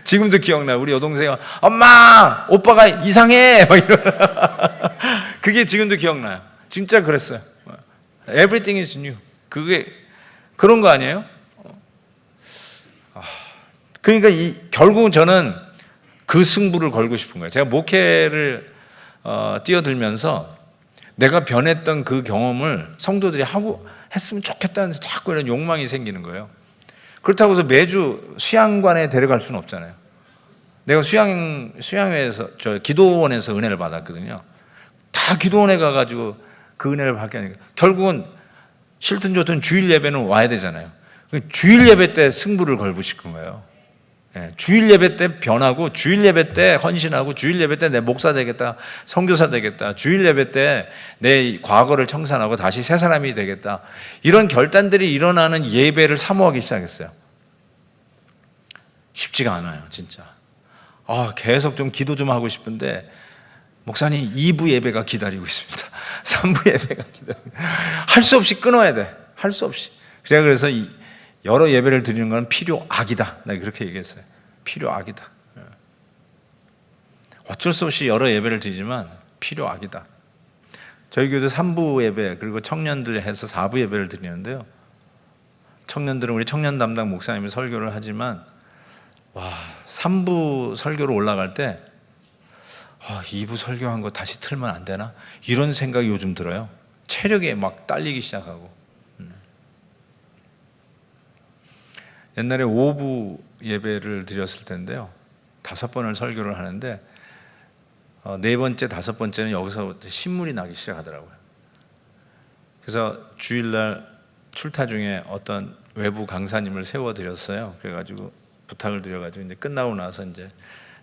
지금도 기억나요. 우리 여동생이 엄마, 오빠가 이상해 막 이러. 그게 지금도 기억나요. 진짜 그랬어요. Everything is new. 그게 그런 거 아니에요? 그러니까 결국은 저는 그 승부를 걸고 싶은 거예요. 제가 목회를 뛰어들면서 내가 변했던 그 경험을 성도들이 하고 했으면 좋겠다는 자꾸 이런 욕망이 생기는 거예요. 그렇다고 해서 매주 수양관에 데려갈 수는 없잖아요. 내가 수양회에서 기도원에서 은혜를 받았거든요. 다 기도원에 가가지고 그 은혜를 받게 하니까 결국은 싫든 좋든 주일 예배는 와야 되잖아요. 주일 예배 때 승부를 걸고 싶은 거예요. 주일 예배 때 변하고, 주일 예배 때 헌신하고, 주일 예배 때 내 목사 되겠다, 선교사 되겠다, 주일 예배 때 내 과거를 청산하고 다시 새 사람이 되겠다, 이런 결단들이 일어나는 예배를 사모하기 시작했어요. 쉽지가 않아요, 진짜. 계속 좀 기도 좀 하고 싶은데 목사님 2부 예배가 기다리고 있습니다. 3부 예배가 기다리고, 할 수 없이 끊어야 돼. 할 수 없이. 제가 그래서 여러 예배를 드리는 건 필요악이다, 내가 그렇게 얘기했어요. 필요악이다. 어쩔 수 없이 여러 예배를 드리지만 필요악이다. 저희 교회도 3부 예배 그리고 청년들 해서 4부 예배를 드리는데요, 청년들은 우리 청년 담당 목사님이 설교를 하지만 3부 설교로 올라갈 때 2부 설교한 거 다시 틀면 안 되나? 이런 생각이 요즘 들어요. 체력이 막 딸리기 시작하고. 옛날에 5부 예배를 드렸을 텐데요, 5번을 설교를 하는데 4번째, 5번째는 여기서 신문이 나기 시작하더라고요. 그래서 주일날 출타 중에 어떤 외부 강사님을 세워드렸어요. 그래가지고 부탁을 드려가지고 이제 끝나고 나서 이제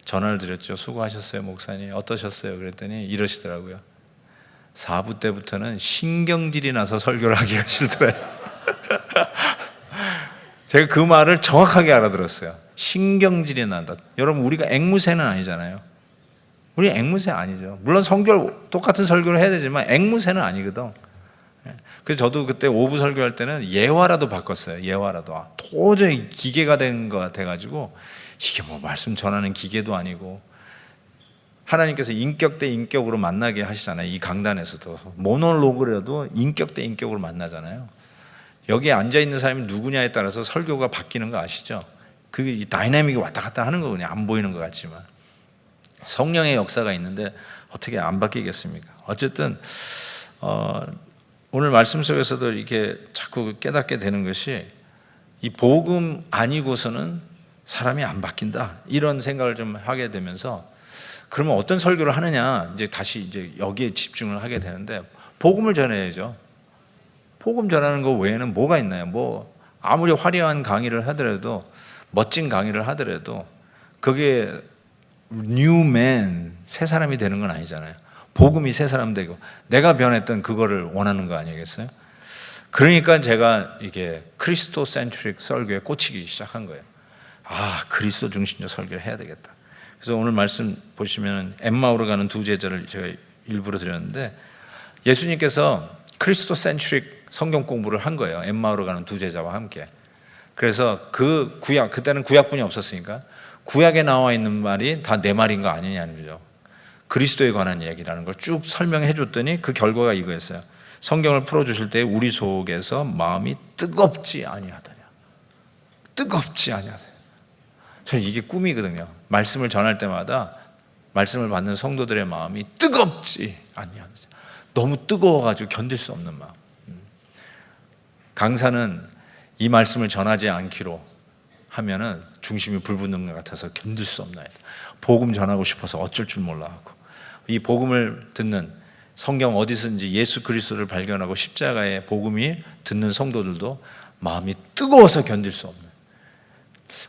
전화를 드렸죠. 수고하셨어요, 목사님. 어떠셨어요? 그랬더니 이러시더라고요. 4부 때부터는 신경질이 나서 설교를 하기가 싫더라고요. 제가 그 말을 정확하게 알아들었어요. 신경질이 난다. 여러분, 우리가 앵무새는 아니잖아요. 우리 앵무새 아니죠. 물론 똑같은 설교를 해야 되지만 앵무새는 아니거든. 그래서 저도 그때 5부 설교할 때는 예화라도 바꿨어요. 예화라도. 도저히 기계가 된 것 같아가지고, 이게 뭐 말씀 전하는 기계도 아니고, 하나님께서 인격 대 인격으로 만나게 하시잖아요. 이 강단에서도 모놀로그라도 인격 대 인격으로 만나잖아요. 여기에 앉아있는 사람이 누구냐에 따라서 설교가 바뀌는 거 아시죠? 그게 다이나믹이 왔다 갔다 하는 거군요. 안 보이는 것 같지만 성령의 역사가 있는데 어떻게 안 바뀌겠습니까? 어쨌든 오늘 말씀 속에서도 이렇게 자꾸 깨닫게 되는 것이, 이 복음 아니고서는 사람이 안 바뀐다, 이런 생각을 좀 하게 되면서, 그러면 어떤 설교를 하느냐, 이제 다시 이제 여기에 집중을 하게 되는데, 복음을 전해야죠. 복음 전하는 거 외에는 뭐가 있나요? 뭐 아무리 화려한 강의를 하더라도, 멋진 강의를 하더라도 그게 뉴맨, 새 사람이 되는 건 아니잖아요. 복음이 새 사람 되고 내가 변했던 그거를 원하는 거 아니겠어요? 그러니까 제가 이게 크리스토 센트릭 설교에 꽂히기 시작한 거예요. 그리스도 중심적 설교를 해야 되겠다. 그래서 오늘 말씀 보시면 엠마오로 가는 두 제자를 제가 일부러 드렸는데, 예수님께서 크리스토 센트릭 성경 공부를 한 거예요. 엠마오로 가는 두 제자와 함께. 그래서 그때는 구약분이 없었으니까 구약에 나와 있는 말이 다 내 말인 거 아니냐는 거죠. 그리스도에 관한 얘기라는 걸 쭉 설명해 줬더니 그 결과가 이거였어요. 성경을 풀어주실 때 우리 속에서 마음이 뜨겁지 아니하더냐. 뜨겁지 아니하더냐. 저는 이게 꿈이거든요. 말씀을 전할 때마다 말씀을 받는 성도들의 마음이 뜨겁지 아니하더냐. 너무 뜨거워가지고 견딜 수 없는 마음. 강사는 이 말씀을 전하지 않기로 하면은 중심이 불붙는 것 같아서 견딜 수 없나이다. 복음 전하고 싶어서 어쩔 줄 몰라하고, 이 복음을 듣는, 성경 어디서든지 예수 그리스도를 발견하고 십자가의 복음이 듣는 성도들도 마음이 뜨거워서 견딜 수 없는,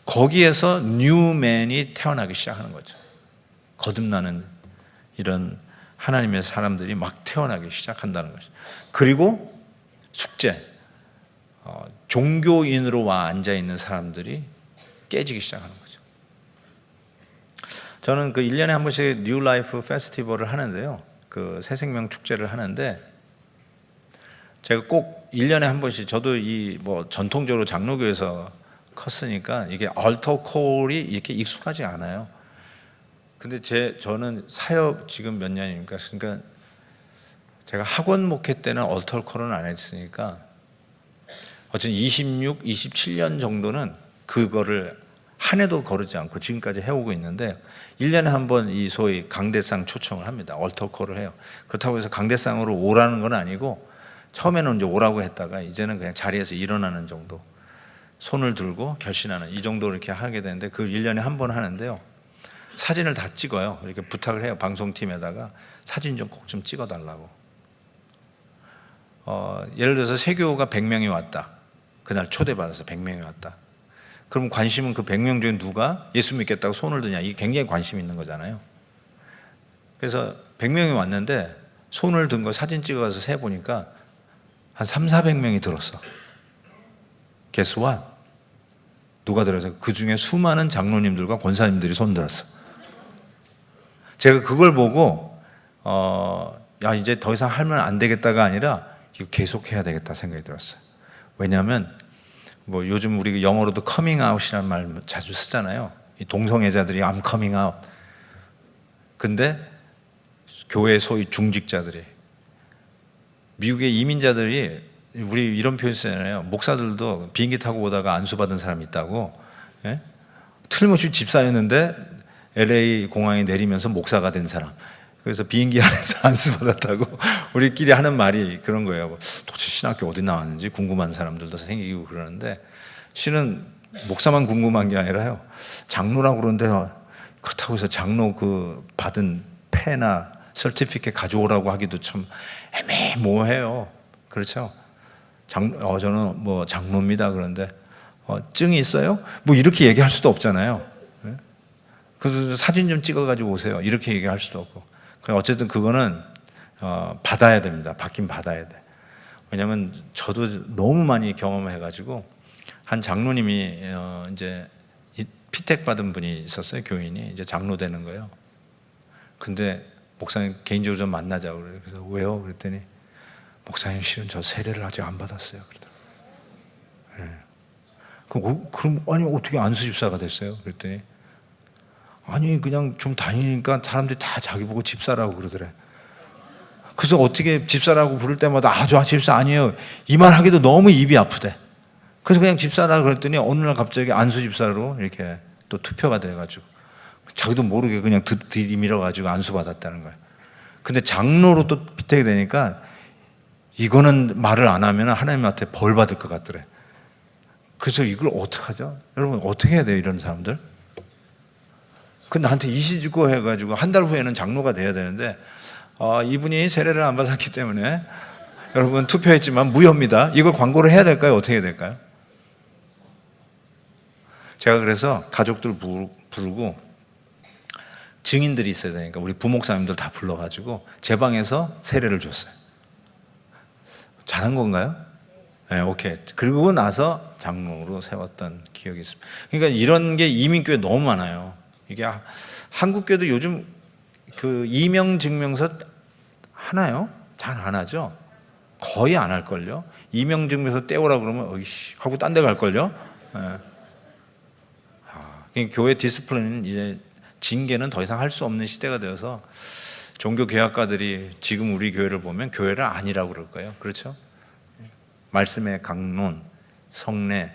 거기에서 뉴맨이 태어나기 시작하는 거죠. 거듭나는 이런 하나님의 사람들이 막 태어나기 시작한다는 거죠. 그리고 숙제, 종교인으로 와 앉아있는 사람들이 깨지기 시작하는 거죠. 저는 그 1년에 한 번씩 뉴 라이프 페스티벌을 하는데요, 그 새생명 축제를 하는데, 제가 꼭 1년에 한 번씩, 저도 이 뭐 전통적으로 장로교에서 컸으니까 이게 알터 콜이 이렇게 익숙하지 않아요. 근데 저는 사역 지금 몇 년입니까? 그러니까 제가 학원 목회 때는 알터 콜은 안 했으니까 어쨌든 26, 27년 정도는 그거를 한 해도 거르지 않고 지금까지 해오고 있는데 1년에 한 번 이 소위 강대상 초청을 합니다. 얼터콜을 해요. 그렇다고 해서 강대상으로 오라는 건 아니고 처음에는 이제 오라고 했다가 이제는 그냥 자리에서 일어나는 정도, 손을 들고 결신하는 이 정도 이렇게 하게 되는데 그 1년에 한 번 하는데요. 사진을 다 찍어요. 이렇게 부탁을 해요. 방송팀에다가 사진 좀 꼭 좀 찍어달라고. 예를 들어서 세교가 100명이 왔다. 그날 초대받아서 100명이 왔다. 그럼 관심은 그 100명 중에 누가 예수 믿겠다고 손을 드냐. 이게 굉장히 관심 있는 거잖아요. 그래서 100명이 왔는데 손을 든 거 사진 찍어서 세보니까 한 300~400명이 들었어. Guess what? 누가 들어서 그 중에 수많은 장로님들과 권사님들이 손 들었어. 제가 그걸 보고 야 이제 더 이상 하면 안 되겠다가 아니라 이거 계속해야 되겠다 생각이 들었어요. 왜냐하면 뭐 요즘 우리 영어로도 coming out이라는 말 자주 쓰잖아요. 이 동성애자들이 I'm coming out. 근데 교회 소위 중직자들이, 미국의 이민자들이, 우리 이런 표현 쓰잖아요. 목사들도 비행기 타고 오다가 안수받은 사람이 있다고. 예? 틀림없이 집사였는데 LA 공항에 내리면서 목사가 된 사람. 그래서 비행기 안에서 안수받았다고 우리끼리 하는 말이 그런 거예요. 도대체 신학교 어디 나왔는지 궁금한 사람들도 생기고 그러는데, 실은 목사만 궁금한 게 아니라요, 장로라고 그러는데 그렇다고 해서 장로 그 받은 패나 서티피켓 가져오라고 하기도 참 애매모호해요. 그렇죠? 저는 뭐 장로입니다. 그런데 증이 있어요? 뭐 이렇게 얘기할 수도 없잖아요. 그래서 사진 좀 찍어가지고 오세요. 이렇게 얘기할 수도 없고. 어쨌든 그거는 받아야 됩니다. 받긴 받아야 돼. 왜냐하면 저도 너무 많이 경험해가지고, 한 장로님이 이제 피택 받은 분이 있었어요. 교인이 이제 장로 되는 거예요. 근데 목사님 개인적으로 좀 만나자고 그래요. 그래서 왜요? 그랬더니 목사님 실은 저 세례를 아직 안 받았어요. 그러더라고요. 네. 그럼 아니 어떻게 안수 집사가 됐어요? 그랬더니 아니 그냥 좀 다니니까 사람들이 다 자기 보고 집사라고 그러더래. 그래서 어떻게 집사라고 부를 때마다 저 집사 아니에요, 이 말 하기도 너무 입이 아프대. 그래서 그냥 집사라고 그랬더니 어느 날 갑자기 안수 집사로 이렇게 또 투표가 돼가지고 자기도 모르게 그냥 들이밀어가지고 안수 받았다는 거예요. 근데 장로로 또 피택이 되니까 이거는 말을 안 하면 하나님한테 벌 받을 것 같더래. 그래서 이걸 어떡하죠? 여러분 어떻게 해야 돼요, 이런 사람들? 그 나한테 이시주고 해가지고 한 달 후에는 장로가 돼야 되는데 이분이 세례를 안 받았기 때문에 여러분 투표했지만 무효입니다. 이걸 광고를 해야 될까요? 어떻게 해야 될까요? 제가 그래서 가족들 부르고 증인들이 있어야 되니까 우리 부목사님들 다 불러가지고 제 방에서 세례를 줬어요. 잘한 건가요? 네, 오케이. 그리고 나서 장로로 세웠던 기억이 있습니다. 그러니까 이런 게 이민교회 너무 많아요. 이게 한국교회도 요즘 그 이명 증명서 하나요? 잘 안 하죠? 거의 안 할걸요? 이명 증명서 떼오라 그러면 어이씨 하고 딴 데 갈걸요? 네. 그러니까 교회 디스플레이는 이제 징계는 더 이상 할 수 없는 시대가 되어서 종교개혁가들이 지금 우리 교회를 보면 교회를 아니라고 그럴 거예요. 그렇죠? 말씀의 강론, 성례,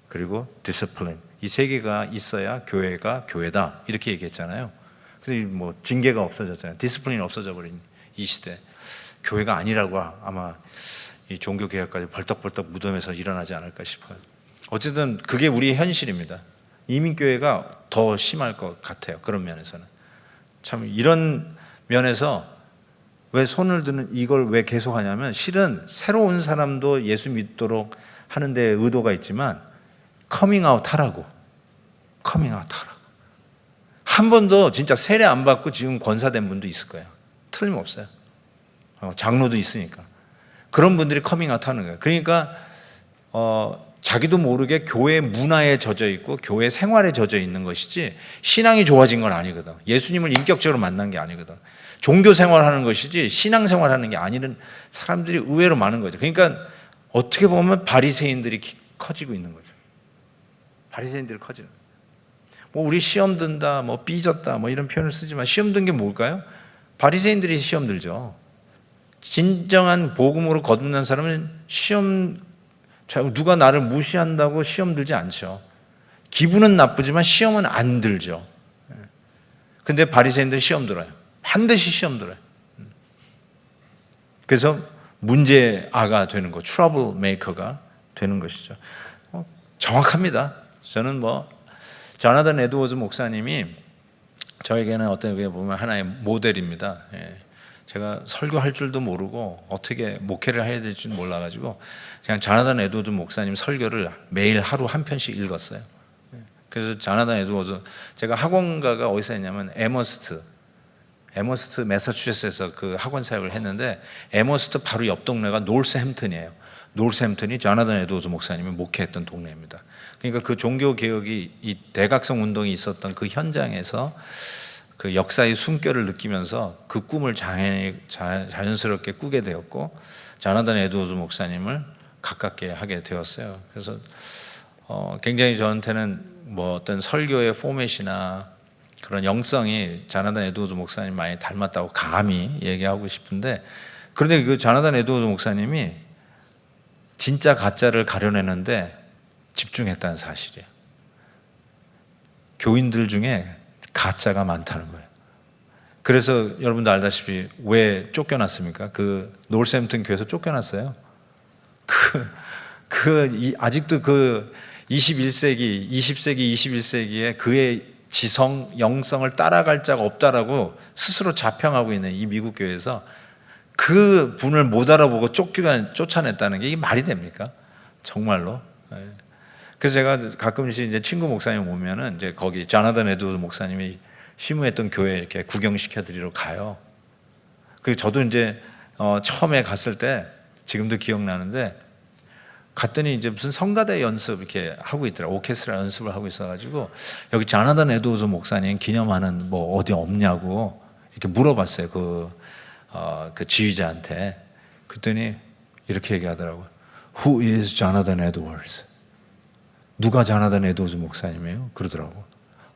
그리고 디스플레인, 이 세 개가 있어야 교회가 교회다 이렇게 얘기했잖아요. 그래서 뭐 징계가 없어졌잖아요. 디스플레인이 없어져 버린 이 시대, 교회가 아니라고 아마 이 종교개혁까지 벌떡벌떡 무덤에서 일어나지 않을까 싶어요. 어쨌든 그게 우리의 현실입니다. 이민교회가 더 심할 것 같아요. 그런 면에서는 참 이런 면에서 왜 손을 드는 이걸 왜 계속하냐면, 실은 새로운 사람도 예수 믿도록 하는 데 의도가 있지만 커밍아웃 하라고. 커밍아웃 하라고. 한 번도 진짜 세례 안 받고 지금 권사된 분도 있을 거예요. 틀림없어요. 장로도 있으니까. 그런 분들이 커밍아웃 하는 거예요. 그러니까 자기도 모르게 교회 문화에 젖어 있고 교회 생활에 젖어 있는 것이지 신앙이 좋아진 건 아니거든. 예수님을 인격적으로 만난 게 아니거든. 종교 생활하는 것이지 신앙 생활하는 게 아니는 사람들이 의외로 많은 거죠. 그러니까 어떻게 보면 바리새인들이 커지고 있는 거죠. 바리새인들이 커지는. 뭐 우리 시험 든다, 뭐 삐졌다, 뭐 이런 표현을 쓰지만 시험 든 게 뭘까요? 바리새인들이 시험 들죠. 진정한 복음으로 거듭난 사람은 시험, 누가 나를 무시한다고 시험 들지 않죠. 기분은 나쁘지만 시험은 안 들죠. 근데 바리새인들 시험 들어요. 반드시 시험 들어요. 그래서 문제아가 되는 거, 트러블 메이커가 되는 것이죠. 정확합니다. 저는 조나단 에드워즈 목사님이 저에게는 어떻게 보면 하나의 모델입니다. 제가 설교할 줄도 모르고 어떻게 목회를 해야 될지 몰라가지고 그냥 조나단 에드워즈 목사님 설교를 매일 하루 한 편씩 읽었어요. 그래서 조나단 에드워즈, 제가 학원가가 어디서 했냐면 에머스트 매사추세츠에서 그 학원 사역을 했는데, 에머스트 바로 옆 동네가 노스햄튼이에요. 노스햄튼이 조나단 에드워즈 목사님이 목회했던 동네입니다. 그러니까 그 종교 개혁이, 이 대각성 운동이 있었던 그 현장에서 그 역사의 숨결을 느끼면서 그 꿈을 자연스럽게 꾸게 되었고, 조나단 에드워즈 목사님을 가깝게 하게 되었어요. 그래서 굉장히 저한테는 어떤 설교의 포맷이나 그런 영성이 조나단 에드워즈 목사님 많이 닮았다고 감히 얘기하고 싶은데, 그런데 그 조나단 에드워즈 목사님이 진짜 가짜를 가려내는데 집중했다는 사실이에요. 교인들 중에 가짜가 많다는 거예요. 그래서 여러분도 알다시피 왜 쫓겨났습니까? 그 노스햄튼 교회에서 쫓겨났어요. 아직도 그 21세기, 20세기, 21세기에 그의 지성, 영성을 따라갈 자가 없다라고 스스로 자평하고 있는 이 미국 교회에서 그 분을 못 알아보고 쫓아냈다는 게 이게 말이 됩니까? 정말로. 그래서 제가 가끔씩 이제 친구 목사님 오면은 이제 거기 조나단 에드워즈 목사님이 심우했던 교회 이렇게 구경시켜 드리러 가요. 그리고 저도 이제 처음에 갔을 때 지금도 기억나는데, 갔더니 이제 무슨 성가대 연습 이렇게 하고 있더라고. 오케스트라 연습을 하고 있어가지고 여기 조나단 에드워즈 목사님 기념하는 어디 없냐고 이렇게 물어봤어요. 그 지휘자한테. 그랬더니 이렇게 얘기하더라고요. Who is Jonathan Edwards? 누가 조나단 에드워즈 목사님이에요? 그러더라고.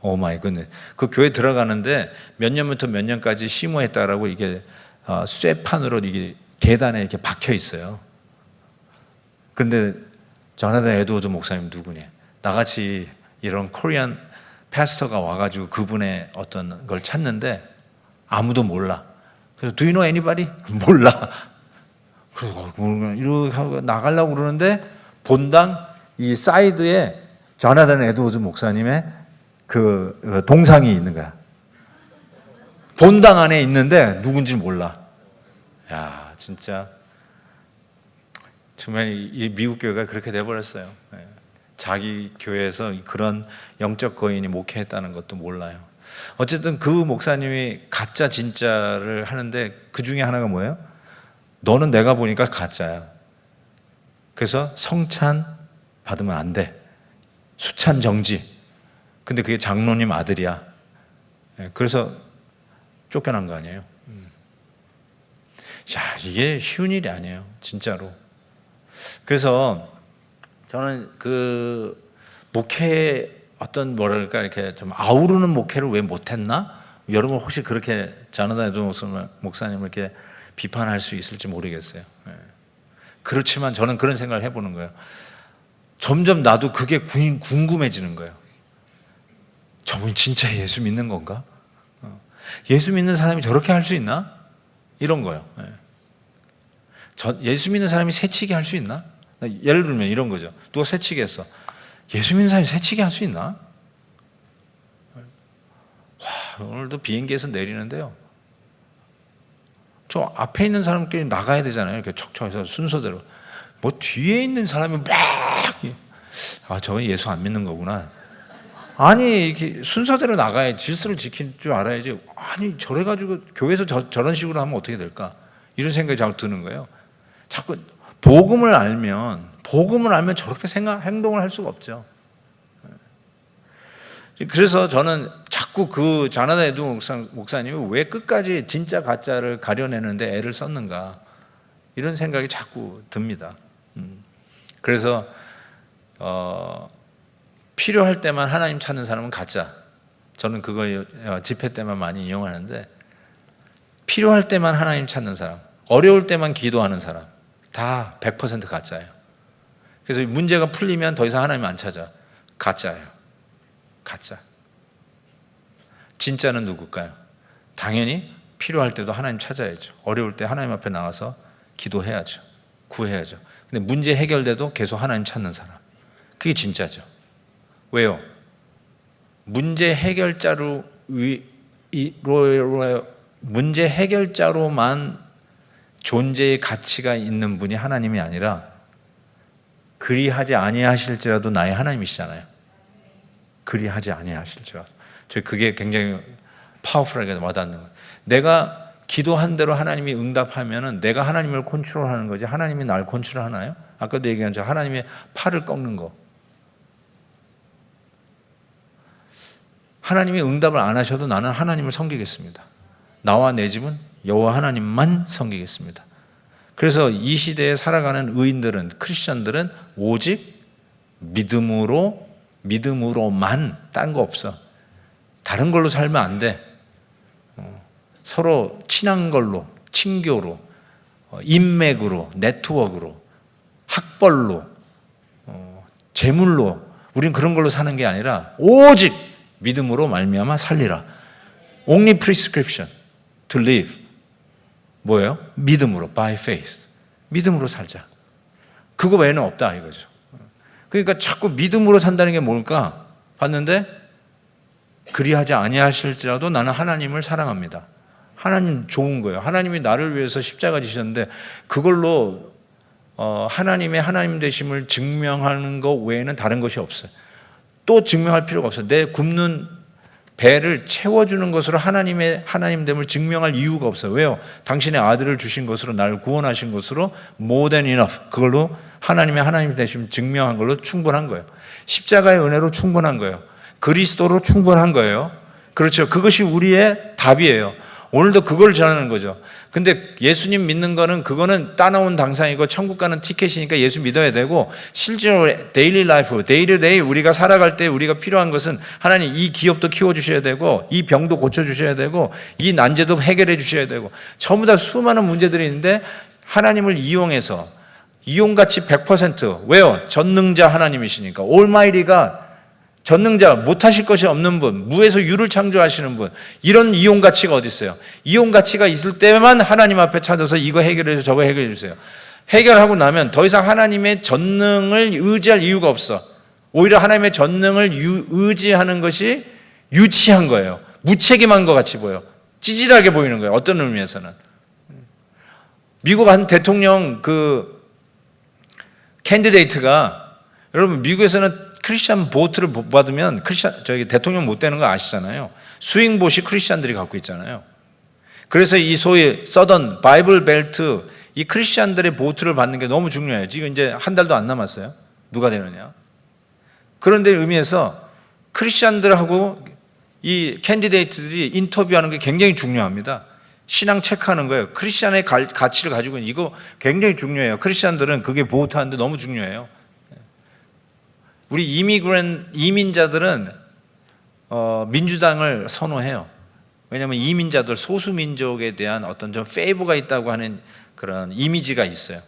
오 마이 굿네. 그 교회 들어가는데 몇 년부터 몇 년까지 심호했다라고 이게 쇠판으로 이게 계단에 이렇게 박혀 있어요. 그런데 조나단 에드워즈 목사님 누구냐? 나같이 이런 코리안 패스터가 와가지고 그분의 어떤 걸 찾는데 아무도 몰라. 그래서 Do you know anybody? 몰라. 그래서 이렇게 하고 나가려고 그러는데 본당 이 사이드에 조나단 에드워즈 목사님의 그 동상이 있는 거야. 본당 안에 있는데 누군지 몰라. 야, 진짜 정말 이 미국 교회가 그렇게 돼버렸어요. 자기 교회에서 그런 영적 거인이 목회했다는 것도 몰라요. 어쨌든 그 목사님이 가짜 진짜를 하는데 그 중에 하나가 뭐예요? 너는 내가 보니까 가짜야. 그래서 성찬 받으면 안 돼. 수찬 정지. 근데 그게 장로님 아들이야. 그래서 쫓겨난 거 아니에요? 야, 이게 쉬운 일이 아니에요. 진짜로. 그래서 저는 그 목회 어떤 이렇게 좀 아우르는 목회를 왜 못했나? 여러분 혹시 그렇게 조나단 에드워즈 목사님을 이렇게 비판할 수 있을지 모르겠어요. 그렇지만 저는 그런 생각을 해보는 거예요. 점점 나도 그게 궁금해지는 거예요. 저분이 진짜 예수 믿는 건가? 예수 믿는 사람이 저렇게 할 수 있나? 이런 거예요. 예수 믿는 사람이 새치기 할 수 있나? 예를 들면 이런 거죠. 누가 새치기 했어. 예수 믿는 사람이 새치기 할 수 있나? 와, 오늘도 비행기에서 내리는데요. 저 앞에 있는 사람끼리 나가야 되잖아요. 이렇게 척척해서 순서대로. 뒤에 있는 사람이 저건 예수 안 믿는 거구나. 아니, 이렇게 순서대로 나가야 질서를 지킬 줄 알아야지. 아니, 저래가지고 교회에서 저런 식으로 하면 어떻게 될까? 이런 생각이 자꾸 드는 거예요. 자꾸 복음을 알면 저렇게 행동을 할 수가 없죠. 그래서 저는 자꾸 그 조나단 에드워즈 목사님이 왜 끝까지 진짜 가짜를 가려내는데 애를 썼는가, 이런 생각이 자꾸 듭니다. 그래서 필요할 때만 하나님 찾는 사람은 가짜. 저는 그거 집회 때만 많이 이용하는데, 필요할 때만 하나님 찾는 사람, 어려울 때만 기도하는 사람, 다 100% 가짜예요. 그래서 문제가 풀리면 더 이상 하나님 안 찾아. 가짜예요. 가짜. 진짜는 누굴까요? 당연히 필요할 때도 하나님 찾아야죠. 어려울 때 하나님 앞에 나와서 기도해야죠. 구해야죠. 근데 문제 해결돼도 계속 하나님 찾는 사람. 그게 진짜죠. 왜요? 문제 해결자로만 존재의 가치가 있는 분이 하나님이 아니라 그리하지 아니하실지라도 나의 하나님이시잖아요. 그리하지 아니하실지라도. 저희 그게 굉장히 파워풀하게 와닿는 거예요. 내가 기도한 대로 하나님이 응답하면은 내가 하나님을 컨트롤하는 거지 하나님이 날 컨트롤하나요? 아까도 얘기한 저 하나님의 팔을 꺾는 거. 하나님이 응답을 안 하셔도 나는 하나님을 섬기겠습니다. 나와 내 집은 여호와 하나님만 섬기겠습니다. 그래서 이 시대에 살아가는 의인들은, 크리스천들은 오직 믿음으로만, 딴 거 없어. 다른 걸로 살면 안 돼. 서로 친한 걸로, 친교로, 인맥으로, 네트워크로, 학벌로, 재물로, 우린 그런 걸로 사는 게 아니라 오직 믿음으로 말미암아 살리라. Only prescription to live. 뭐예요? 믿음으로, by faith. 믿음으로 살자. 그거 외에는 없다 이거죠. 그러니까 자꾸 믿음으로 산다는 게 뭘까? 봤는데 그리하지 아니하실지라도 나는 하나님을 사랑합니다. 하나님 좋은 거예요. 하나님이 나를 위해서 십자가 지셨는데 그걸로 하나님의 하나님 되심을 증명하는 것 외에는 다른 것이 없어요. 또 증명할 필요가 없어요. 내 굶는 배를 채워주는 것으로 하나님의 하나님됨을 증명할 이유가 없어요. 왜요? 당신의 아들을 주신 것으로 나를 구원하신 것으로 more than enough. 그걸로 하나님의 하나님 되심을 증명한 걸로 충분한 거예요. 십자가의 은혜로 충분한 거예요. 그리스도로 충분한 거예요. 그렇죠. 그것이 우리의 답이에요. 오늘도 그걸 전하는 거죠. 근데 예수님 믿는 거는 그거는 따나온 당상이고 천국 가는 티켓이니까 예수 믿어야 되고 실제로 데일리 라이프, 데이 투 데이 우리가 살아갈 때 우리가 필요한 것은 하나님 이 기업도 키워주셔야 되고 이 병도 고쳐주셔야 되고 이 난제도 해결해 주셔야 되고 전부 다 수많은 문제들이 있는데 하나님을 이용해서 이용가치 100% 왜요? 전능자 하나님이시니까 올마이리가 전능자, 못하실 것이 없는 분, 무에서 유를 창조하시는 분, 이런 이용 가치가 어디 있어요? 이용 가치가 있을 때만 하나님 앞에 찾아서 이거 해결해 주세요, 저거 해결해 주세요. 해결하고 나면 더 이상 하나님의 전능을 의지할 이유가 없어. 오히려 하나님의 전능을 의지하는 것이 유치한 거예요. 무책임한 것 같이 보여. 찌질하게 보이는 거예요. 어떤 의미에서는. 미국 한 대통령 캔디데이트가 여러분 미국에서는 크리스찬 보트를 못 받으면 대통령 못 되는 거 아시잖아요. 스윙봇이 크리스찬들이 갖고 있잖아요. 그래서 이 소위 서던 바이블 벨트 이 크리스찬들의 보트를 받는 게 너무 중요해요. 지금 이제 한 달도 안 남았어요. 누가 되느냐. 그런 데 의미에서 크리스찬들하고 이 캔디데이트들이 인터뷰하는 게 굉장히 중요합니다. 신앙 체크하는 거예요. 크리스찬의 가치를 가지고 있는 이거 굉장히 중요해요. 크리스찬들은 그게 보호하는데 너무 중요해요. 우리 이민자들은 민주당을 선호해요. 왜냐하면 이민자들 소수민족에 대한 어떤 좀 페이버가 있다고 하는 그런 이미지가 있어요.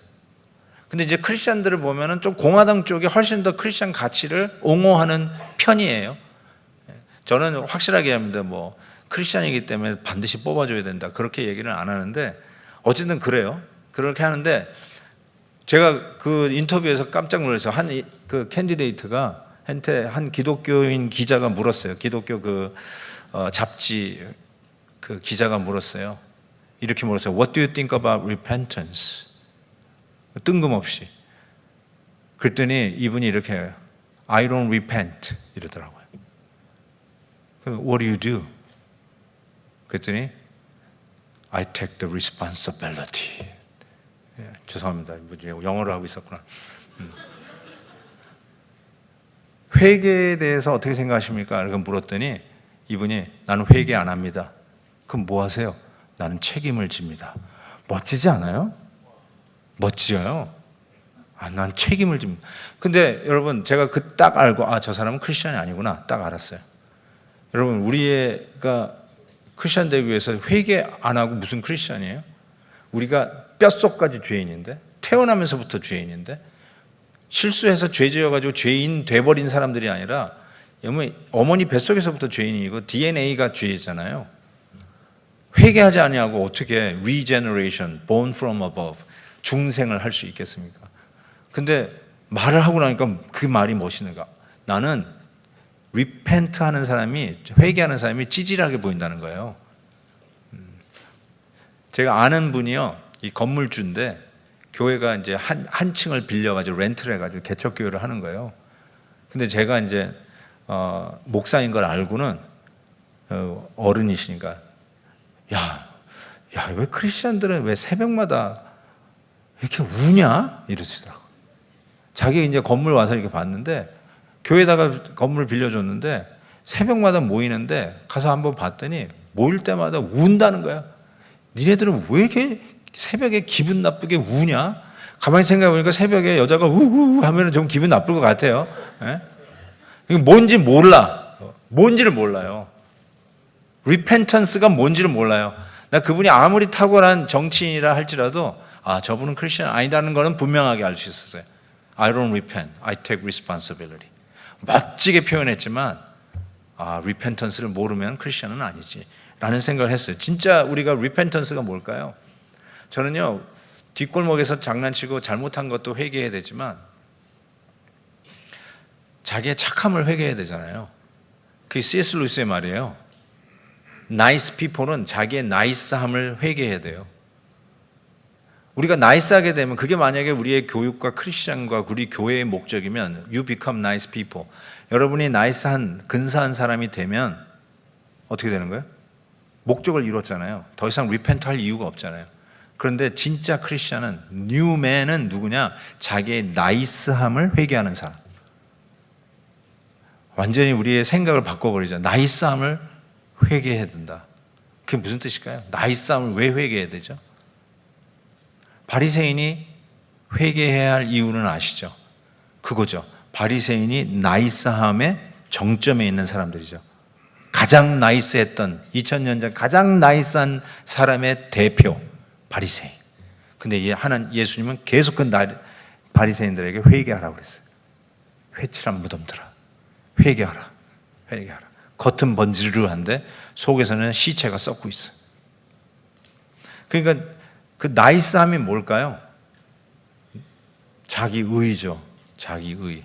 근데 이제 크리스찬들을 보면은 좀 공화당 쪽이 훨씬 더 크리스찬 가치를 옹호하는 편이에요. 저는 확실하게 합니다. 뭐 크리스찬이기 때문에 반드시 뽑아줘야 된다 그렇게 얘기는 안 하는데 어쨌든 그래요. 그렇게 하는데 제가 그 인터뷰에서 깜짝 놀랐어요. 그 캔디데이트가 한 기독교인 기자가 물었어요. 기독교 잡지 그 기자가 물었어요. 이렇게 물었어요. What do you think about repentance? 뜬금없이. 그랬더니 이분이 이렇게 I don't repent 이러더라고요. What do you do? 그랬더니 I take the responsibility. 죄송합니다. 영어로 하고 있었구나. 회개에 대해서 어떻게 생각하십니까? 이렇게 물었더니 이분이 나는 회개 안 합니다. 그럼 뭐 하세요? 나는 책임을 집니다. 멋지지 않아요? 멋지요. 난 책임을 집니다. 근데 여러분 제가 딱 알고 저 사람은 크리스천이 아니구나 딱 알았어요. 여러분 우리가 크리스천 되기 위해서 회개 안 하고 무슨 크리스천이에요? 우리가 뼛속까지 죄인인데 태어나면서부터 죄인인데 실수해서 죄 지어가지고 죄인 돼버린 사람들이 아니라 어머니 뱃속에서부터 죄인이고 DNA가 죄잖아요. 회개하지 아니하고 어떻게 regeneration, born from above, 중생을 할 수 있겠습니까? 근데 말을 하고 나니까 그 말이 멋있는가? 나는 repent 하는 사람이, 회개하는 사람이 찌질하게 보인다는 거예요. 제가 아는 분이요, 이 건물주인데 교회가 이제 한 층을 빌려가지고 렌트를 해가지고 개척교회를 하는 거예요. 근데 제가 이제 목사인 걸 알고는 어른이시니까 야, 왜 크리스천들은 왜 새벽마다 이렇게 우냐? 이러시더라고. 자기 이제 건물 와서 이렇게 봤는데 교회에다가 건물을 빌려줬는데 새벽마다 모이는데 가서 한번 봤더니 모일 때마다 운다는 거야. 니네들은 왜 이렇게 새벽에 기분 나쁘게 우냐? 가만히 생각해보니까 새벽에 여자가 우우 하면 좀 기분 나쁠 것 같아요. 예? 이게 뭔지 몰라. 뭔지를 몰라요. 리펜턴스가 뭔지를 몰라요. 나 그분이 아무리 탁월한 정치인이라 할지라도 저분은 크리스천 아니다는 거는 분명하게 알 수 있었어요. I don't repent, I take responsibility. 멋지게 표현했지만 리펜턴스를 모르면 크리스천은 아니지 라는 생각을 했어요. 진짜 우리가 리펜턴스가 뭘까요? 저는요, 뒷골목에서 장난치고 잘못한 것도 회개해야 되지만 자기의 착함을 회개해야 되잖아요. 그게 C.S. 루이스의 말이에요. 나이스 피플은 자기의 나이스함을 회개해야 돼요. 우리가 나이스하게 되면, 그게 만약에 우리의 교육과 크리스천과 우리 교회의 목적이면 You become nice people. 여러분이 나이스한 근사한 사람이 되면 어떻게 되는 거예요? 목적을 이뤘잖아요. 더 이상 리펜트 할 이유가 없잖아요. 그런데 진짜 크리스천은, 뉴맨은 누구냐? 자기의 나이스함을 회개하는 사람. 완전히 우리의 생각을 바꿔버리자. 나이스함을 회개해야 된다. 그게 무슨 뜻일까요? 나이스함을 왜 회개해야 되죠? 바리새인이 회개해야 할 이유는 아시죠? 그거죠. 바리새인이 나이스함의 정점에 있는 사람들이죠. 가장 나이스했던, 2000년 전 가장 나이스한 사람의 대표, 바리새인. 근데 예수님은 계속 그 바리새인들에게 회개하라고 그랬어요. 회칠한 무덤들아, 회개하라, 회개하라. 겉은 번지르르한데 속에서는 시체가 썩고 있어요. 그러니까 그 나이스함이 뭘까요? 자기의죠. 자기의.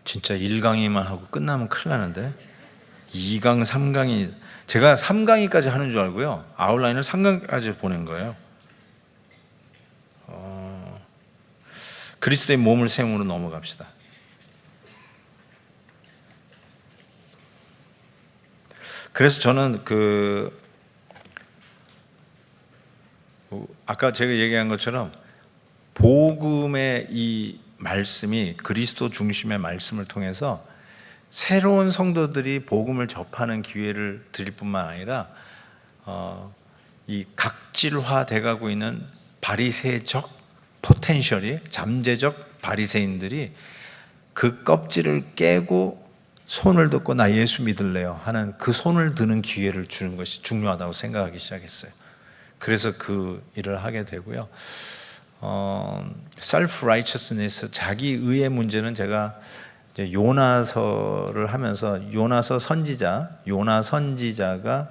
진짜 1강의만 하고 끝나면 큰일 나는데 2강, 3강이, 제가 3강의까지 하는 줄 알고요, 아웃라인을 3강까지 보낸 거예요. 그리스도의 몸을 세움으로 넘어갑시다. 그래서 저는 아까 제가 얘기한 것처럼 복음의 이 말씀이, 그리스도 중심의 말씀을 통해서 새로운 성도들이 복음을 접하는 기회를 드릴 뿐만 아니라 이 각질화돼 가고 있는 바리새적 포텐셜이, 잠재적 바리새인들이 그 껍질을 깨고 손을 듣고 나 예수 믿을래요 하는 그 손을 드는 기회를 주는 것이 중요하다고 생각하기 시작했어요. 그래서 그 일을 하게 되고요. self-righteousness, 자기의의 문제는 제가 이제 요나서를 하면서 요나 선지자가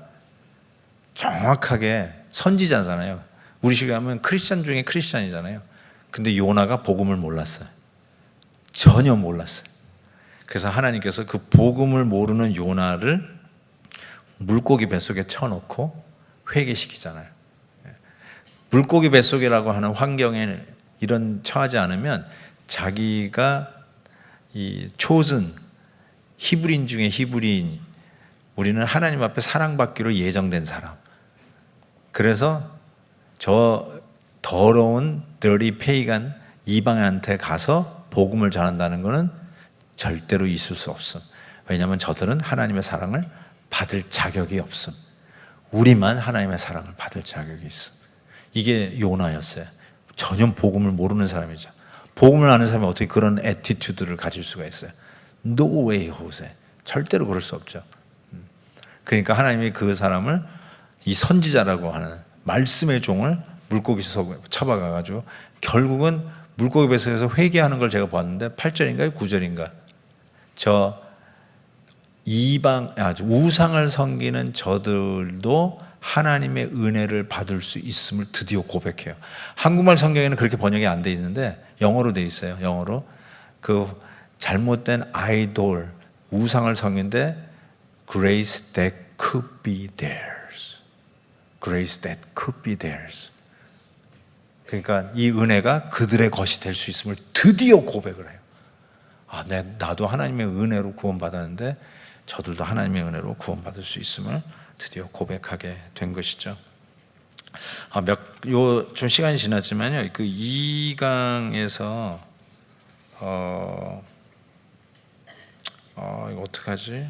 정확하게 선지자잖아요. 우리 식으로 하면 크리스찬 중에 크리스찬이잖아요. 근데 요나가 복음을 몰랐어요. 전혀 몰랐어요. 그래서 하나님께서 그 복음을 모르는 요나를 물고기 뱃속에 쳐놓고 회개시키잖아요. 물고기 뱃속이라고 하는 환경에 이런 처하지 않으면 자기가 이 chosen, 히브리인 중에 히브리인, 우리는 하나님 앞에 사랑받기로 예정된 사람. 그래서 저 더러운 dirty pagan 이방한테 가서 복음을 전한다는 것은 절대로 있을 수 없음. 왜냐하면 저들은 하나님의 사랑을 받을 자격이 없음. 우리만 하나님의 사랑을 받을 자격이 있음. 이게 요나였어요. 전혀 복음을 모르는 사람이죠. 복음을 아는 사람이 어떻게 그런 애티튜드를 가질 수가 있어요? No way, 호세. 절대로 그럴 수 없죠. 그러니까 하나님이 그 사람을, 이 선지자라고 하는 말씀의 종을 물고기 속에 쳐박아가지고 결국은 물고기 뱃속에서 회개하는 걸 제가 봤는데 8절인가요? 9절인가? 저 우상을 섬기는 저들도 하나님의 은혜를 받을 수 있음을 드디어 고백해요. 한국말 성경에는 그렇게 번역이 안 돼 있는데 영어로 돼 있어요. 영어로 그 잘못된 아이돌 우상을 섬기는데 grace that could be theirs. grace that could be theirs. 그러니까 이 은혜가 그들의 것이 될 수 있음을 드디어 고백을 해요. 나도 하나님의 은혜로 구원받았는데 저들도 하나님의 은혜로 구원받을 수 있음을 드디어 고백하게 된 것이죠. 좀 시간이 지났지만요. 그 2강에서 이거 어떡하지?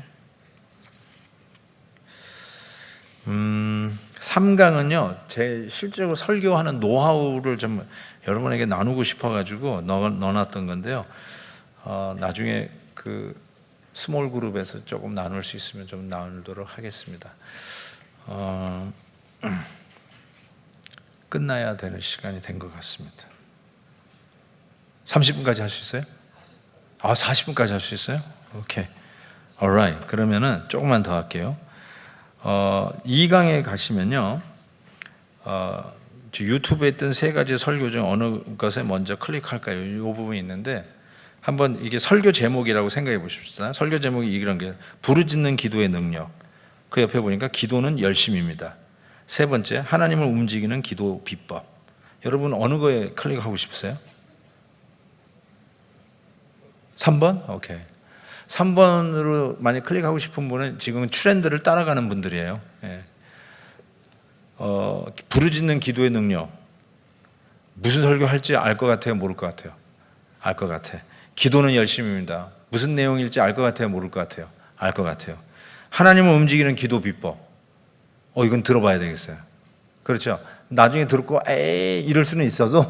3강은요, 제 실제로 설교하는 노하우를 좀 여러분에게 나누고 싶어가지고 넣어놨던 건데요. 나중에 그 스몰 그룹에서 조금 나눌 수 있으면 좀 나누도록 하겠습니다. 끝나야 되는 시간이 된 것 같습니다. 30분까지 할 수 있어요? 40분까지 할 수 있어요? 오케이. alright. 그러면은 조금만 더 할게요. 2강에 가시면요, 유튜브에 있던 3가지 설교 중 어느 것에 먼저 클릭할까요? 이 부분이 있는데 한번 이게 설교 제목이라고 생각해 보십시다. 설교 제목이 이런 게 부르짖는 기도의 능력. 그 옆에 보니까 기도는 열심입니다. 3번째, 하나님을 움직이는 기도 비법. 여러분 어느 거에 클릭하고 싶으세요? 3번? 오케이. 3번으로 만약 클릭하고 싶은 분은 지금 트렌드를 따라가는 분들이에요. 예. 부르짖는 기도의 능력. 무슨 설교할지 알 것 같아요? 모를 것 같아요? 알 것 같아. 기도는 열심입니다. 무슨 내용일지 알 것 같아요? 모를 것 같아요? 알 것 같아요. 하나님을 움직이는 기도 비법. 이건 들어봐야 되겠어요. 그렇죠? 나중에 듣고 이럴 수는 있어도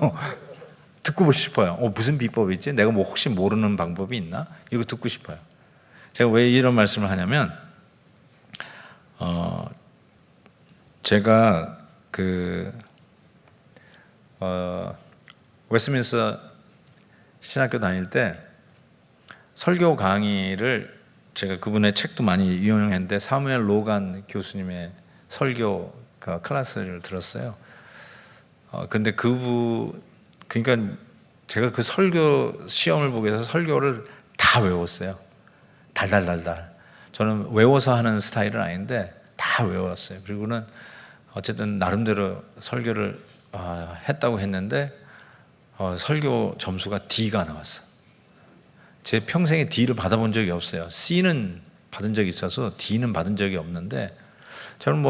듣고 싶어요. 무슨 비법이 있지? 내가 혹시 모르는 방법이 있나? 이거 듣고 싶어요. 제가 왜 이런 말씀을 하냐면, 제가 웨스트민스터 신학교 다닐 때 설교 강의를 제가 그분의 책도 많이 이용했는데 사무엘 로간 교수님의 설교 클래스를 들었어요. 근데 그러니까 제가 그 설교 시험을 보기 위해서 설교를 다 외웠어요. 달달달달. 저는 외워서 하는 스타일은 아닌데 다 외웠어요. 그리고는 어쨌든 나름대로 설교를 했다고 했는데 설교 점수가 D가 나왔어. 제 평생에 D를 받아본 적이 없어요. C는 받은 적이 있어서 D는 받은 적이 없는데 저는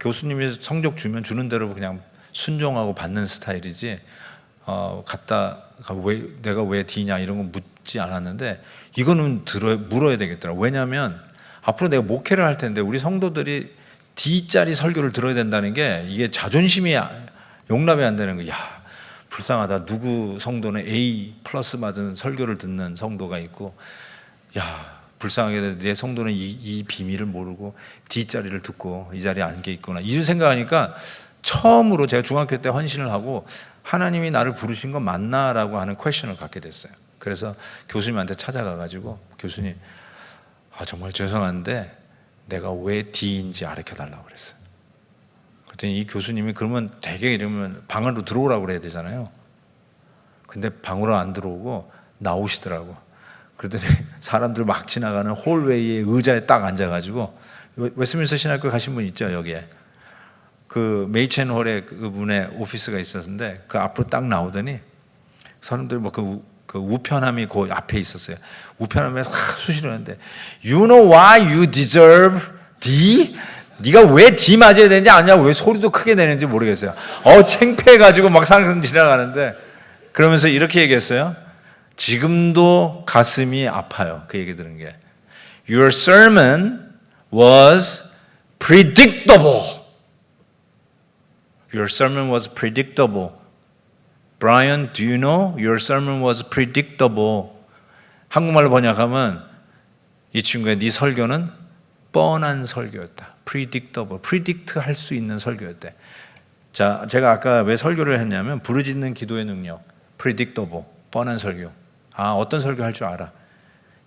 교수님이 성적 주는 대로 그냥 순종하고 받는 스타일이지 내가 왜 D냐 이런 거 묻지 않았는데 이거는 물어야 되겠더라고요. 왜냐하면 앞으로 내가 목회를 할 텐데 우리 성도들이 D짜리 설교를 들어야 된다는 게 이게 자존심이 용납이 안 되는 거야. 불쌍하다. 누구 성도는 A 플러스 맞은 설교를 듣는 성도가 있고, 불쌍하게 내 성도는 이 비밀을 모르고 D자리를 듣고 이 자리에 앉아 있구나. 이런 생각하니까 처음으로 제가 중학교 때 헌신을 하고 하나님이 나를 부르신 건 맞나라고 하는 퀘션을 갖게 됐어요. 그래서 교수님한테 찾아가가지고 교수님, 정말 죄송한데 내가 왜 D인지 알려달라고 그랬어요. 그랬더니 이 교수님이 그러면 되게 이러면 방으로 들어오라고 그래야 되잖아요. 근데 방으로 안 들어오고 나오시더라고. 그랬더니 사람들 막 지나가는 홀웨이에 의자에 딱 앉아가지고, 웨스트민스터 신학교 가신 분 있죠, 여기에. 그 메이첸 홀에 그분의 오피스가 있었는데 그 앞으로 딱 나오더니 사람들이 그 우편함이 그 앞에 있었어요. 우편함에 수시로 했는데 You know why you deserve D? 네가 왜 D 맞아야 되는지 아냐? 왜 소리도 크게 내는지 모르겠어요. 창피해가지고 막 사람 지나가는데 그러면서 이렇게 얘기했어요. 지금도 가슴이 아파요. 그 얘기 들은 게. Your sermon was predictable. Your sermon was predictable. Brian, do you know? Your sermon was predictable. 한국말로 번역하면 이 친구의 네 설교는 뻔한 설교였다. predictable. predict 할 수 있는 설교였대. 자, 제가 아까 왜 설교를 했냐면 부르짖는 기도의 능력, predictable, 뻔한 설교. 아, 어떤 설교 할 줄 알아.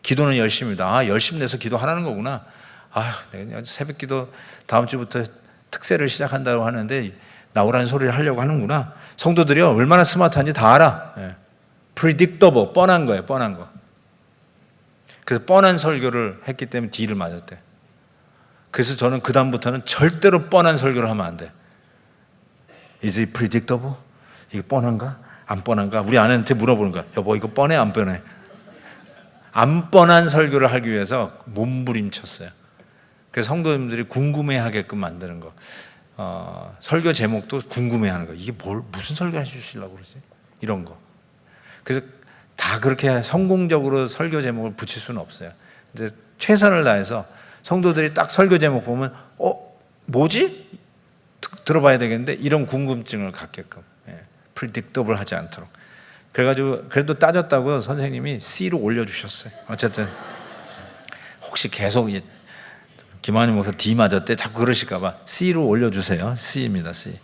기도는 열심이다. 아, 열심 내서 기도하라는 거구나. 아, 내가 새벽 기도 다음 주부터 특세를 시작한다고 하는데 나오라는 소리를 하려고 하는구나. 성도들이 얼마나 스마트한지 다 알아. 예. predictable, 뻔한 거예요, 뻔한 거. 그래서 뻔한 설교를 했기 때문에 D를 맞았대. 그래서 저는 그 다음부터는 절대로 뻔한 설교를 하면 안 돼. Is it predictable? 이게 뻔한가? 안 뻔한가? 우리 아내한테 물어보는 거야. 여보, 이거 뻔해, 안 뻔해? 안 뻔한 설교를 하기 위해서 몸부림쳤어요. 그래서 성도님들이 궁금해하게끔 만드는 거. 설교 제목도 궁금해하는 거. 이게 무슨 설교 해주시려고 그러지? 이런 거. 그래서 다 그렇게 성공적으로 설교 제목을 붙일 수는 없어요. 근데 최선을 다해서 성도들이 딱 설교 제목 보면 뭐지? 들어봐야 되겠는데 이런 궁금증을 갖게끔 predictable 하지 않도록. 그래가지고 그래도 따졌다고 선생님이 C로 올려주셨어요. 어쨌든 혹시 계속 김한희 목사 D 맞았대 자꾸 그러실까봐 C로 올려주세요. C입니다. C.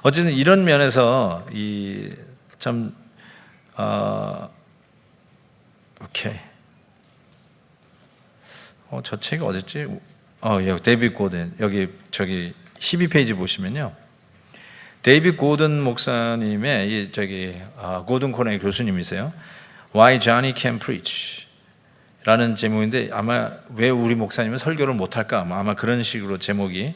어쨌든 이런 면에서 오케이. 저 책이 어딨지? 여기 데이비드 고든, 여기 12페이지 보시면요. 데이비드 고든 목사님의 고든 코너의 교수님이세요. Why Johnny Can Preach 라는 제목인데 아마 왜 우리 목사님은 설교를 못할까? 아마 그런 식으로 제목이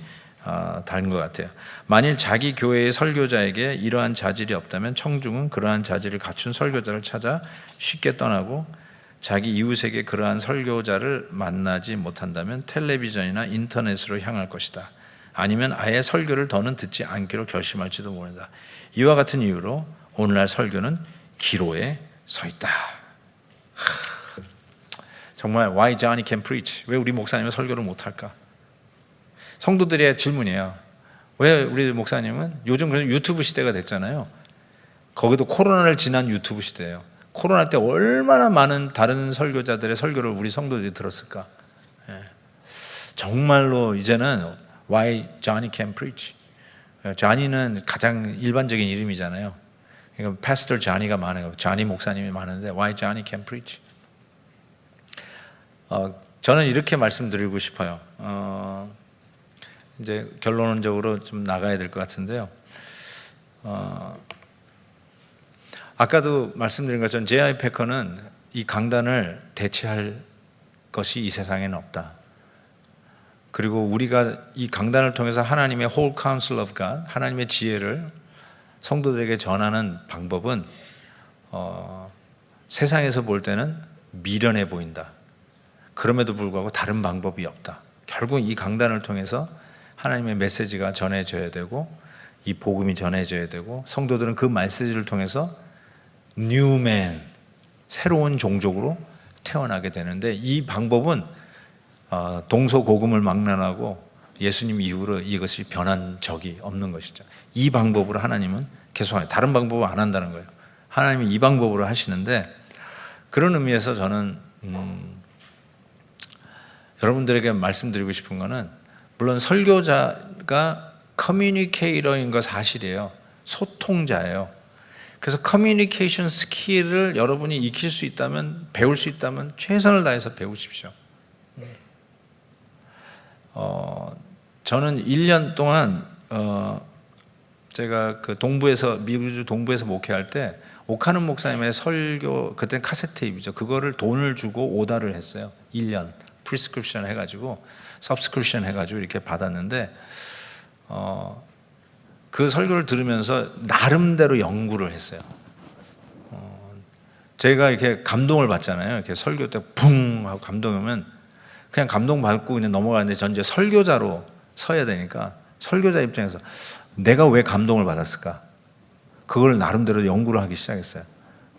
다른 것 같아요. 만일 자기 교회의 설교자에게 이러한 자질이 없다면 청중은 그러한 자질을 갖춘 설교자를 찾아 쉽게 떠나고 자기 이웃에게 그러한 설교자를 만나지 못한다면 텔레비전이나 인터넷으로 향할 것이다. 아니면 아예 설교를 더는 듣지 않기로 결심할지도 모른다. 이와 같은 이유로 오늘날 설교는 기로에 서 있다. 정말 Why Johnny Can Preach? 왜 우리 목사님은 설교를 못할까? 성도들의 질문이에요. 왜 우리 목사님은 요즘 유튜브 시대가 됐잖아요. 거기도 코로나를 지난 유튜브 시대예요. 코로나 때 얼마나 많은 다른 설교자들의 설교를 우리 성도들이 들었을까? 정말로 이제는 Why Johnny Can Preach? Johnny는 가장 일반적인 이름이잖아요. 그러니까 Pastor Johnny가 많아요. Johnny 목사님이 많은데 Why Johnny Can Preach? 저는 이렇게 말씀드리고 싶어요. 이제 결론적으로 좀 나가야 될 것 같은데요. 아까도 말씀드린 것처럼 J.I. 패커는 이 강단을 대체할 것이 이 세상에는 없다. 그리고 우리가 이 강단을 통해서 하나님의 whole counsel of God, 하나님의 지혜를 성도들에게 전하는 방법은 세상에서 볼 때는 미련해 보인다. 그럼에도 불구하고 다른 방법이 없다. 결국 이 강단을 통해서 하나님의 메시지가 전해져야 되고 이 복음이 전해져야 되고 성도들은 그 메시지를 통해서 new man, 새로운 종족으로 태어나게 되는데 이 방법은 동서고금을 막론하고 예수님 이후로 이것이 변한 적이 없는 것이죠. 이 방법으로 하나님은 계속해요. 다른 방법은 안 한다는 거예요. 하나님이 이 방법으로 하시는데 그런 의미에서 저는 여러분들에게 말씀드리고 싶은 거는 물론 설교자가 커뮤니케이터인 거 사실이에요. 소통자예요. 그래서 커뮤니케이션 스킬을 여러분이 익힐 수 있다면 배울 수 있다면 최선을 다해서 배우십시오. 저는 1년 동안 제가 그 미국 동부에서 목회할 때 오카는 목사님의 설교 그때는 카세트 테이프죠. 그거를 돈을 주고 오다를 했어요. 1년 프리스크립션 해가지고 서브스크립션 해가지고 이렇게 받았는데 그 설교를 들으면서 나름대로 연구를 했어요. 제가 이렇게 감동을 받잖아요. 이렇게 설교 때 붕 하고 감동하면 그냥 감동받고 그냥 넘어가는데 전 이제 설교자로 서야 되니까 설교자 입장에서 내가 왜 감동을 받았을까? 그걸 나름대로 연구를 하기 시작했어요.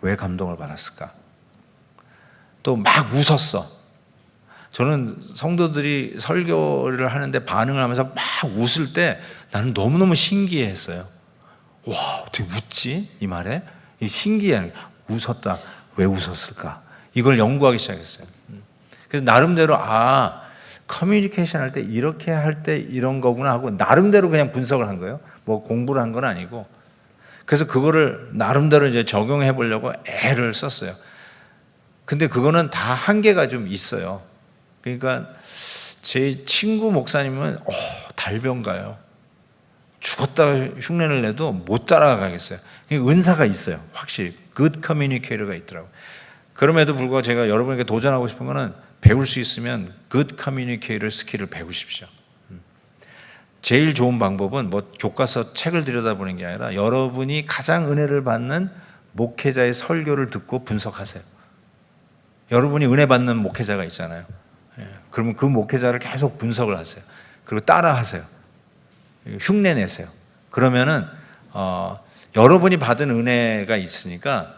왜 감동을 받았을까? 또 막 웃었어. 저는 성도들이 설교를 하는데 반응을 하면서 막 웃을 때 나는 너무너무 신기했어요. 와, 어떻게 웃지? 이 말에? 신기해. 웃었다. 왜 웃었을까? 이걸 연구하기 시작했어요. 그래서 나름대로 커뮤니케이션 할 때 이렇게 할 때 이런 거구나 하고 나름대로 그냥 분석을 한 거예요. 뭐 공부를 한 건 아니고. 그래서 그거를 나름대로 이제 적용해 보려고 애를 썼어요. 근데 그거는 다 한계가 좀 있어요. 그러니까 제 친구 목사님은 달변가요. 죽었다 흉내를 내도 못 따라가겠어요. 은사가 있어요. 확실히 good communicator가 있더라고요. 그럼에도 불구하고 제가 여러분에게 도전하고 싶은 거는 배울 수 있으면 good communicator 스킬을 배우십시오. 제일 좋은 방법은 뭐 교과서 책을 들여다보는 게 아니라 여러분이 가장 은혜를 받는 목회자의 설교를 듣고 분석하세요. 여러분이 은혜 받는 목회자가 있잖아요. 그러면 그 목회자를 계속 분석을 하세요. 그리고 따라하세요. 흉내 내세요. 그러면은 여러분이 받은 은혜가 있으니까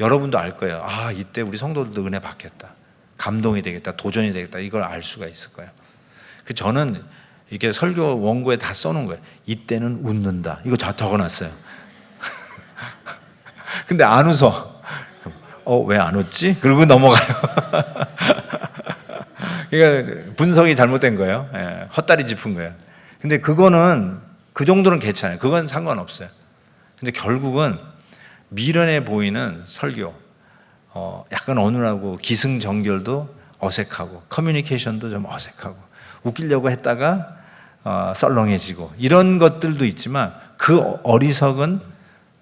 여러분도 알 거예요. 아, 이때 우리 성도들도 은혜 받겠다. 감동이 되겠다. 도전이 되겠다. 이걸 알 수가 있을 거예요. 저는 이렇게 설교 원고에 다 써놓은 거예요. 이때는 웃는다. 이거 다 적어놨어요. 근데 안 웃어. 왜 안 웃지? 그러고 넘어가요. 그러니까 분석이 잘못된 거예요. 헛다리 짚은 거예요. 근데 그거는 그 정도는 괜찮아요. 그건 상관없어요. 근데 결국은 미련해 보이는 설교, 약간 어눌하고 기승전결도 어색하고 커뮤니케이션도 좀 어색하고 웃기려고 했다가 썰렁해지고 이런 것들도 있지만 그 어리석은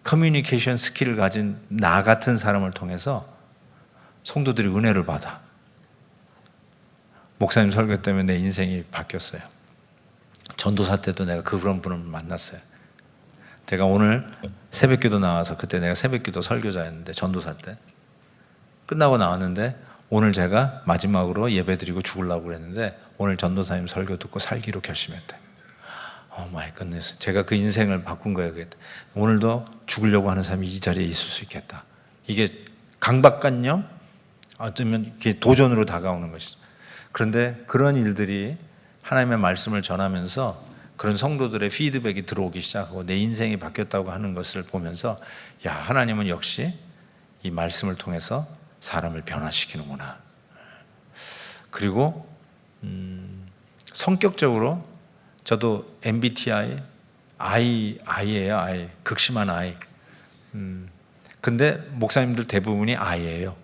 커뮤니케이션 스킬을 가진 나 같은 사람을 통해서 성도들이 은혜를 받아. 목사님 설교 때문에 내 인생이 바뀌었어요. 전도사 때도 내가 그런 분을 만났어요. 제가 오늘 새벽기도 나와서 그때 내가 새벽기도 설교자였는데 전도사 때 끝나고 나왔는데 오늘 제가 마지막으로 예배드리고 죽으려고 그랬는데 오늘 전도사님 설교 듣고 살기로 결심했대. 마이 갓네스. 제가 그 인생을 바꾼 거예요. 오늘도 죽으려고 하는 사람이 이 자리에 있을 수 있겠다. 이게 강박관념? 어쩌면 이게 도전으로 다가오는 것이죠. 그런데 그런 일들이 하나님의 말씀을 전하면서 그런 성도들의 피드백이 들어오기 시작하고 내 인생이 바뀌었다고 하는 것을 보면서 야, 하나님은 역시 이 말씀을 통해서 사람을 변화시키는구나. 그리고 성격적으로 저도 MBTI I예요. I. 극심한 I. 근데 목사님들 대부분이 I예요.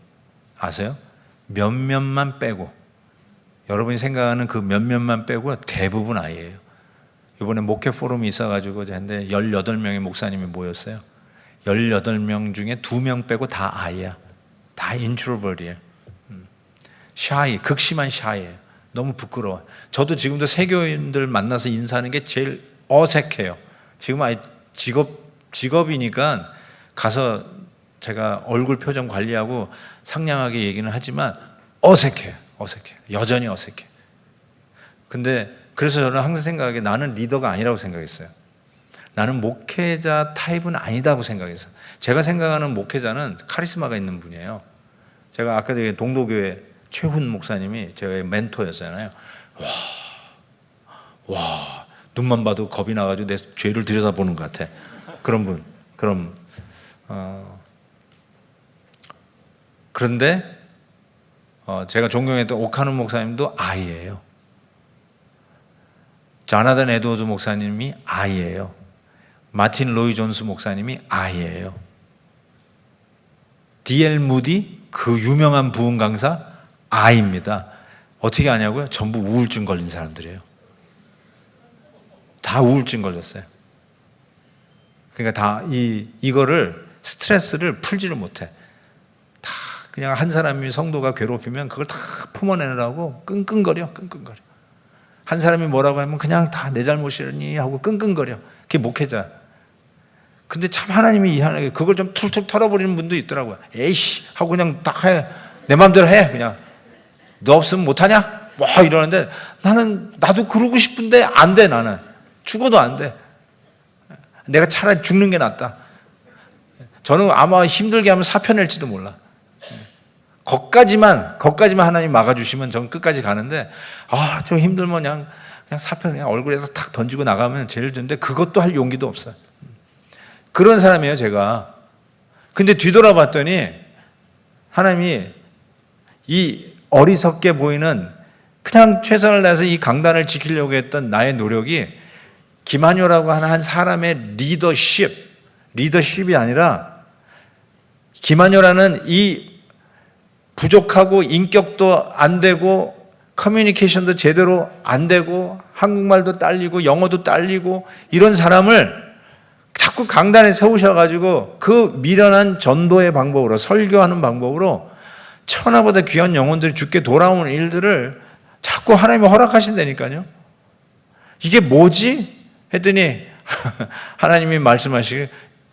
아세요? 몇몇만 빼고 여러분이 생각하는 그 몇몇만 빼고 대부분 I예요. 이번에 목회 포럼이 있어가지고 했는데 18명의 목사님이 모였어요. 18명 중에 2명 빼고 다 I야. 다 인트로버트예요. 샤이, 극심한 샤이예요. 너무 부끄러워. 저도 지금도 세교인들 만나서 인사하는 게 제일 어색해요. 지금 아예 직업이니까 가서 제가 얼굴 표정 관리하고 상냥하게 얘기는 하지만 어색해요. 여전히 어색해. 근데 그래서 저는 항상 생각하기에 나는 리더가 아니라고 생각했어요. 나는 목회자 타입은 아니다고 생각했어요. 제가 생각하는 목회자는 카리스마가 있는 분이에요. 제가 아까 전에 동도교회 최훈 목사님이 제 멘토였잖아요. 와, 눈만 봐도 겁이 나가지고 내 죄를 들여다보는 것 같아. 그런 분. 그런데 제가 존경했던 오카노 목사님도 I예요. 자나단 에드워드 목사님이 I예요. 마틴 로이 존스 목사님이 I예요. D.L. 무디 그 유명한 부흥 강사 I입니다. 어떻게 아냐고요? 전부 우울증 걸린 사람들이에요. 다 우울증 걸렸어요. 그러니까 다 이거를 스트레스를 풀지를 못해. 다 그냥 한 사람이 성도가 괴롭히면 그걸 다 품어내느라고 끙끙거려. 한 사람이 뭐라고 하면 그냥 다 내 잘못이니 하고 끙끙거려. 그게 목회자. 근데 참 하나님이 이해하게 그걸 좀 툭툭 털어버리는 분도 있더라고요. 에이씨 하고 그냥 딱 해. 내 마음대로 해. 그냥 너 없으면 못하냐? 뭐 이러는데 나도 그러고 싶은데 안 돼. 나는 죽어도 안 돼. 내가 차라리 죽는 게 낫다. 저는 아마 힘들게 하면 사표 낼지도 몰라. 거기까지만 하나님 막아주시면 저는 끝까지 가는데 좀 힘들면 그냥 사표 그냥 얼굴에서 탁 던지고 나가면 제일 좋은데 그것도 할 용기도 없어요. 그런 사람이에요 제가. 근데 뒤돌아봤더니 하나님이 이 어리석게 보이는 그냥 최선을 다해서 이 강단을 지키려고 했던 나의 노력이 김한효라고 하는 한 사람의 리더십이 아니라 김한효라는 이 부족하고 인격도 안 되고 커뮤니케이션도 제대로 안 되고 한국말도 딸리고 영어도 딸리고 이런 사람을 자꾸 강단에 세우셔가지고 그 미련한 전도의 방법으로 설교하는 방법으로 천하보다 귀한 영혼들이 죽게 돌아오는 일들을 자꾸 하나님이 허락하신다니까요. 이게 뭐지? 했더니 하나님이 말씀하시길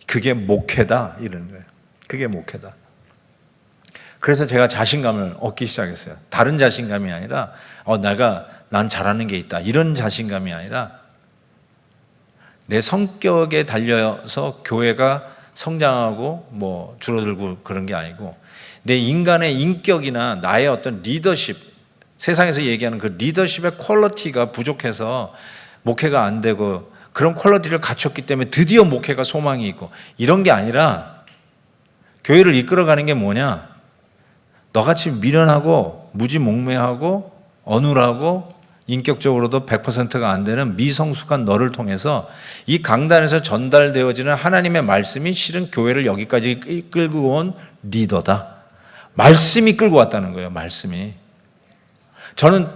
그게 목회다 이러는 거예요. 그게 목회다. 그래서 제가 자신감을 얻기 시작했어요. 다른 자신감이 아니라 난 잘하는 게 있다 이런 자신감이 아니라 내 성격에 달려서 교회가 성장하고 뭐 줄어들고 그런 게 아니고 내 인간의 인격이나 나의 어떤 리더십, 세상에서 얘기하는 그 리더십의 퀄리티가 부족해서 목회가 안 되고 그런 퀄리티를 갖췄기 때문에 드디어 목회가 소망이 있고 이런 게 아니라 교회를 이끌어가는 게 뭐냐? 너같이 미련하고 무지몽매하고 어눌하고 인격적으로도 100%가 안 되는 미성숙한 너를 통해서 이 강단에서 전달되어지는 하나님의 말씀이 실은 교회를 여기까지 끌고 온 리더다. 말씀이 끌고 왔다는 거예요. 말씀이. 저는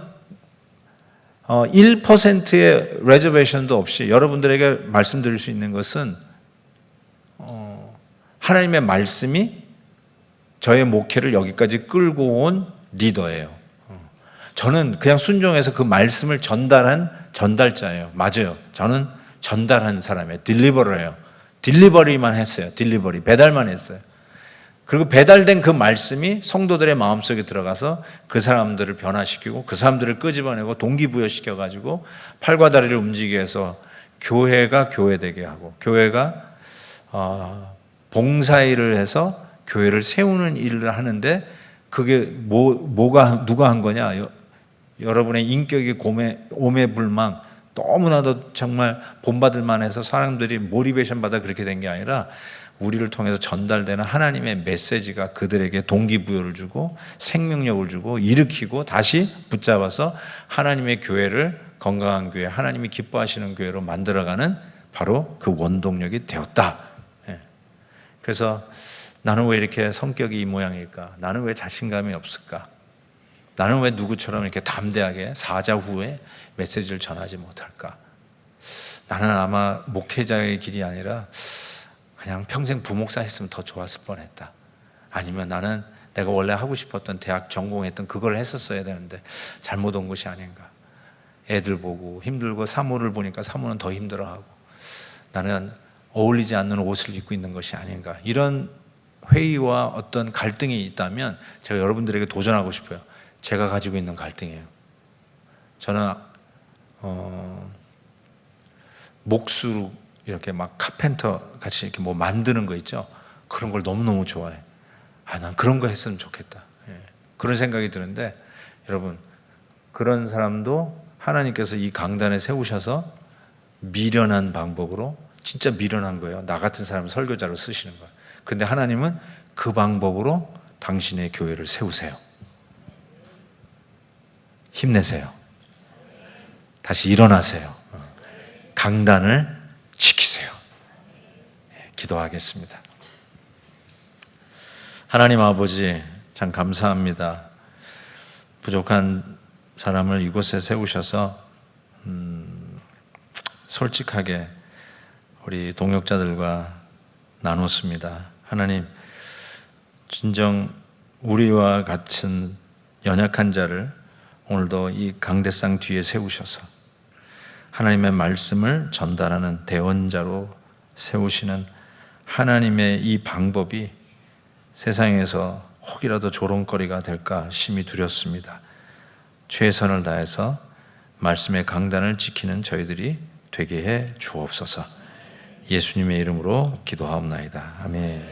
1%의 레저베이션도 없이 여러분들에게 말씀드릴 수 있는 것은 하나님의 말씀이 저의 목회를 여기까지 끌고 온 리더예요. 저는 그냥 순종해서 그 말씀을 전달한 전달자예요. 맞아요. 저는 전달한 사람이에요. 딜리버러예요. 딜리버리만 했어요. 배달만 했어요. 그리고 배달된 그 말씀이 성도들의 마음속에 들어가서 그 사람들을 변화시키고 그 사람들을 끄집어내고 동기부여시켜가지고 팔과 다리를 움직이게 해서 교회가 교회되게 하고 교회가 봉사일을 해서 교회를 세우는 일을 하는데 그게 누가 한 거냐? 여러분의 인격이 오매불망 너무나도 정말 본받을 만해서 사람들이 모티베이션 받아 그렇게 된 게 아니라 우리를 통해서 전달되는 하나님의 메시지가 그들에게 동기부여를 주고 생명력을 주고 일으키고 다시 붙잡아서 하나님의 교회를 건강한 교회, 하나님이 기뻐하시는 교회로 만들어가는 바로 그 원동력이 되었다. 그래서 나는 왜 이렇게 성격이 이 모양일까? 나는 왜 자신감이 없을까? 나는 왜 누구처럼 이렇게 담대하게 사자 후에 메시지를 전하지 못할까? 나는 아마 목회자의 길이 아니라 그냥 평생 부목사 했으면 더 좋았을 뻔했다. 아니면 나는 내가 원래 하고 싶었던 대학 전공했던 그걸 했었어야 되는데 잘못 온 것이 아닌가. 애들 보고 힘들고 사모를 보니까 사모는 더 힘들어하고 나는 어울리지 않는 옷을 입고 있는 것이 아닌가. 이런 회의와 어떤 갈등이 있다면 제가 여러분들에게 도전하고 싶어요. 제가 가지고 있는 갈등이에요. 저는 목수로 이렇게 막 카펜터 같이 이렇게 뭐 만드는 거 있죠. 그런 걸 너무너무 좋아해. 난 그런 거 했으면 좋겠다. 그런 생각이 드는데 여러분 그런 사람도 하나님께서 이 강단에 세우셔서 미련한 방법으로 진짜 미련한 거예요. 나 같은 사람을 설교자로 쓰시는 거예요. 근데 하나님은 그 방법으로 당신의 교회를 세우세요. 힘내세요. 다시 일어나세요. 강단을 지키세요. 기도하겠습니다. 하나님 아버지 참 감사합니다. 부족한 사람을 이곳에 세우셔서 솔직하게 우리 동역자들과 나눴습니다. 하나님 진정 우리와 같은 연약한 자를 오늘도 이 강대상 뒤에 세우셔서 하나님의 말씀을 전달하는 대언자로 세우시는 하나님의 이 방법이 세상에서 혹이라도 조롱거리가 될까 심히 두렵습니다. 최선을 다해서 말씀의 강단을 지키는 저희들이 되게 해 주옵소서. 예수님의 이름으로 기도하옵나이다. 아멘.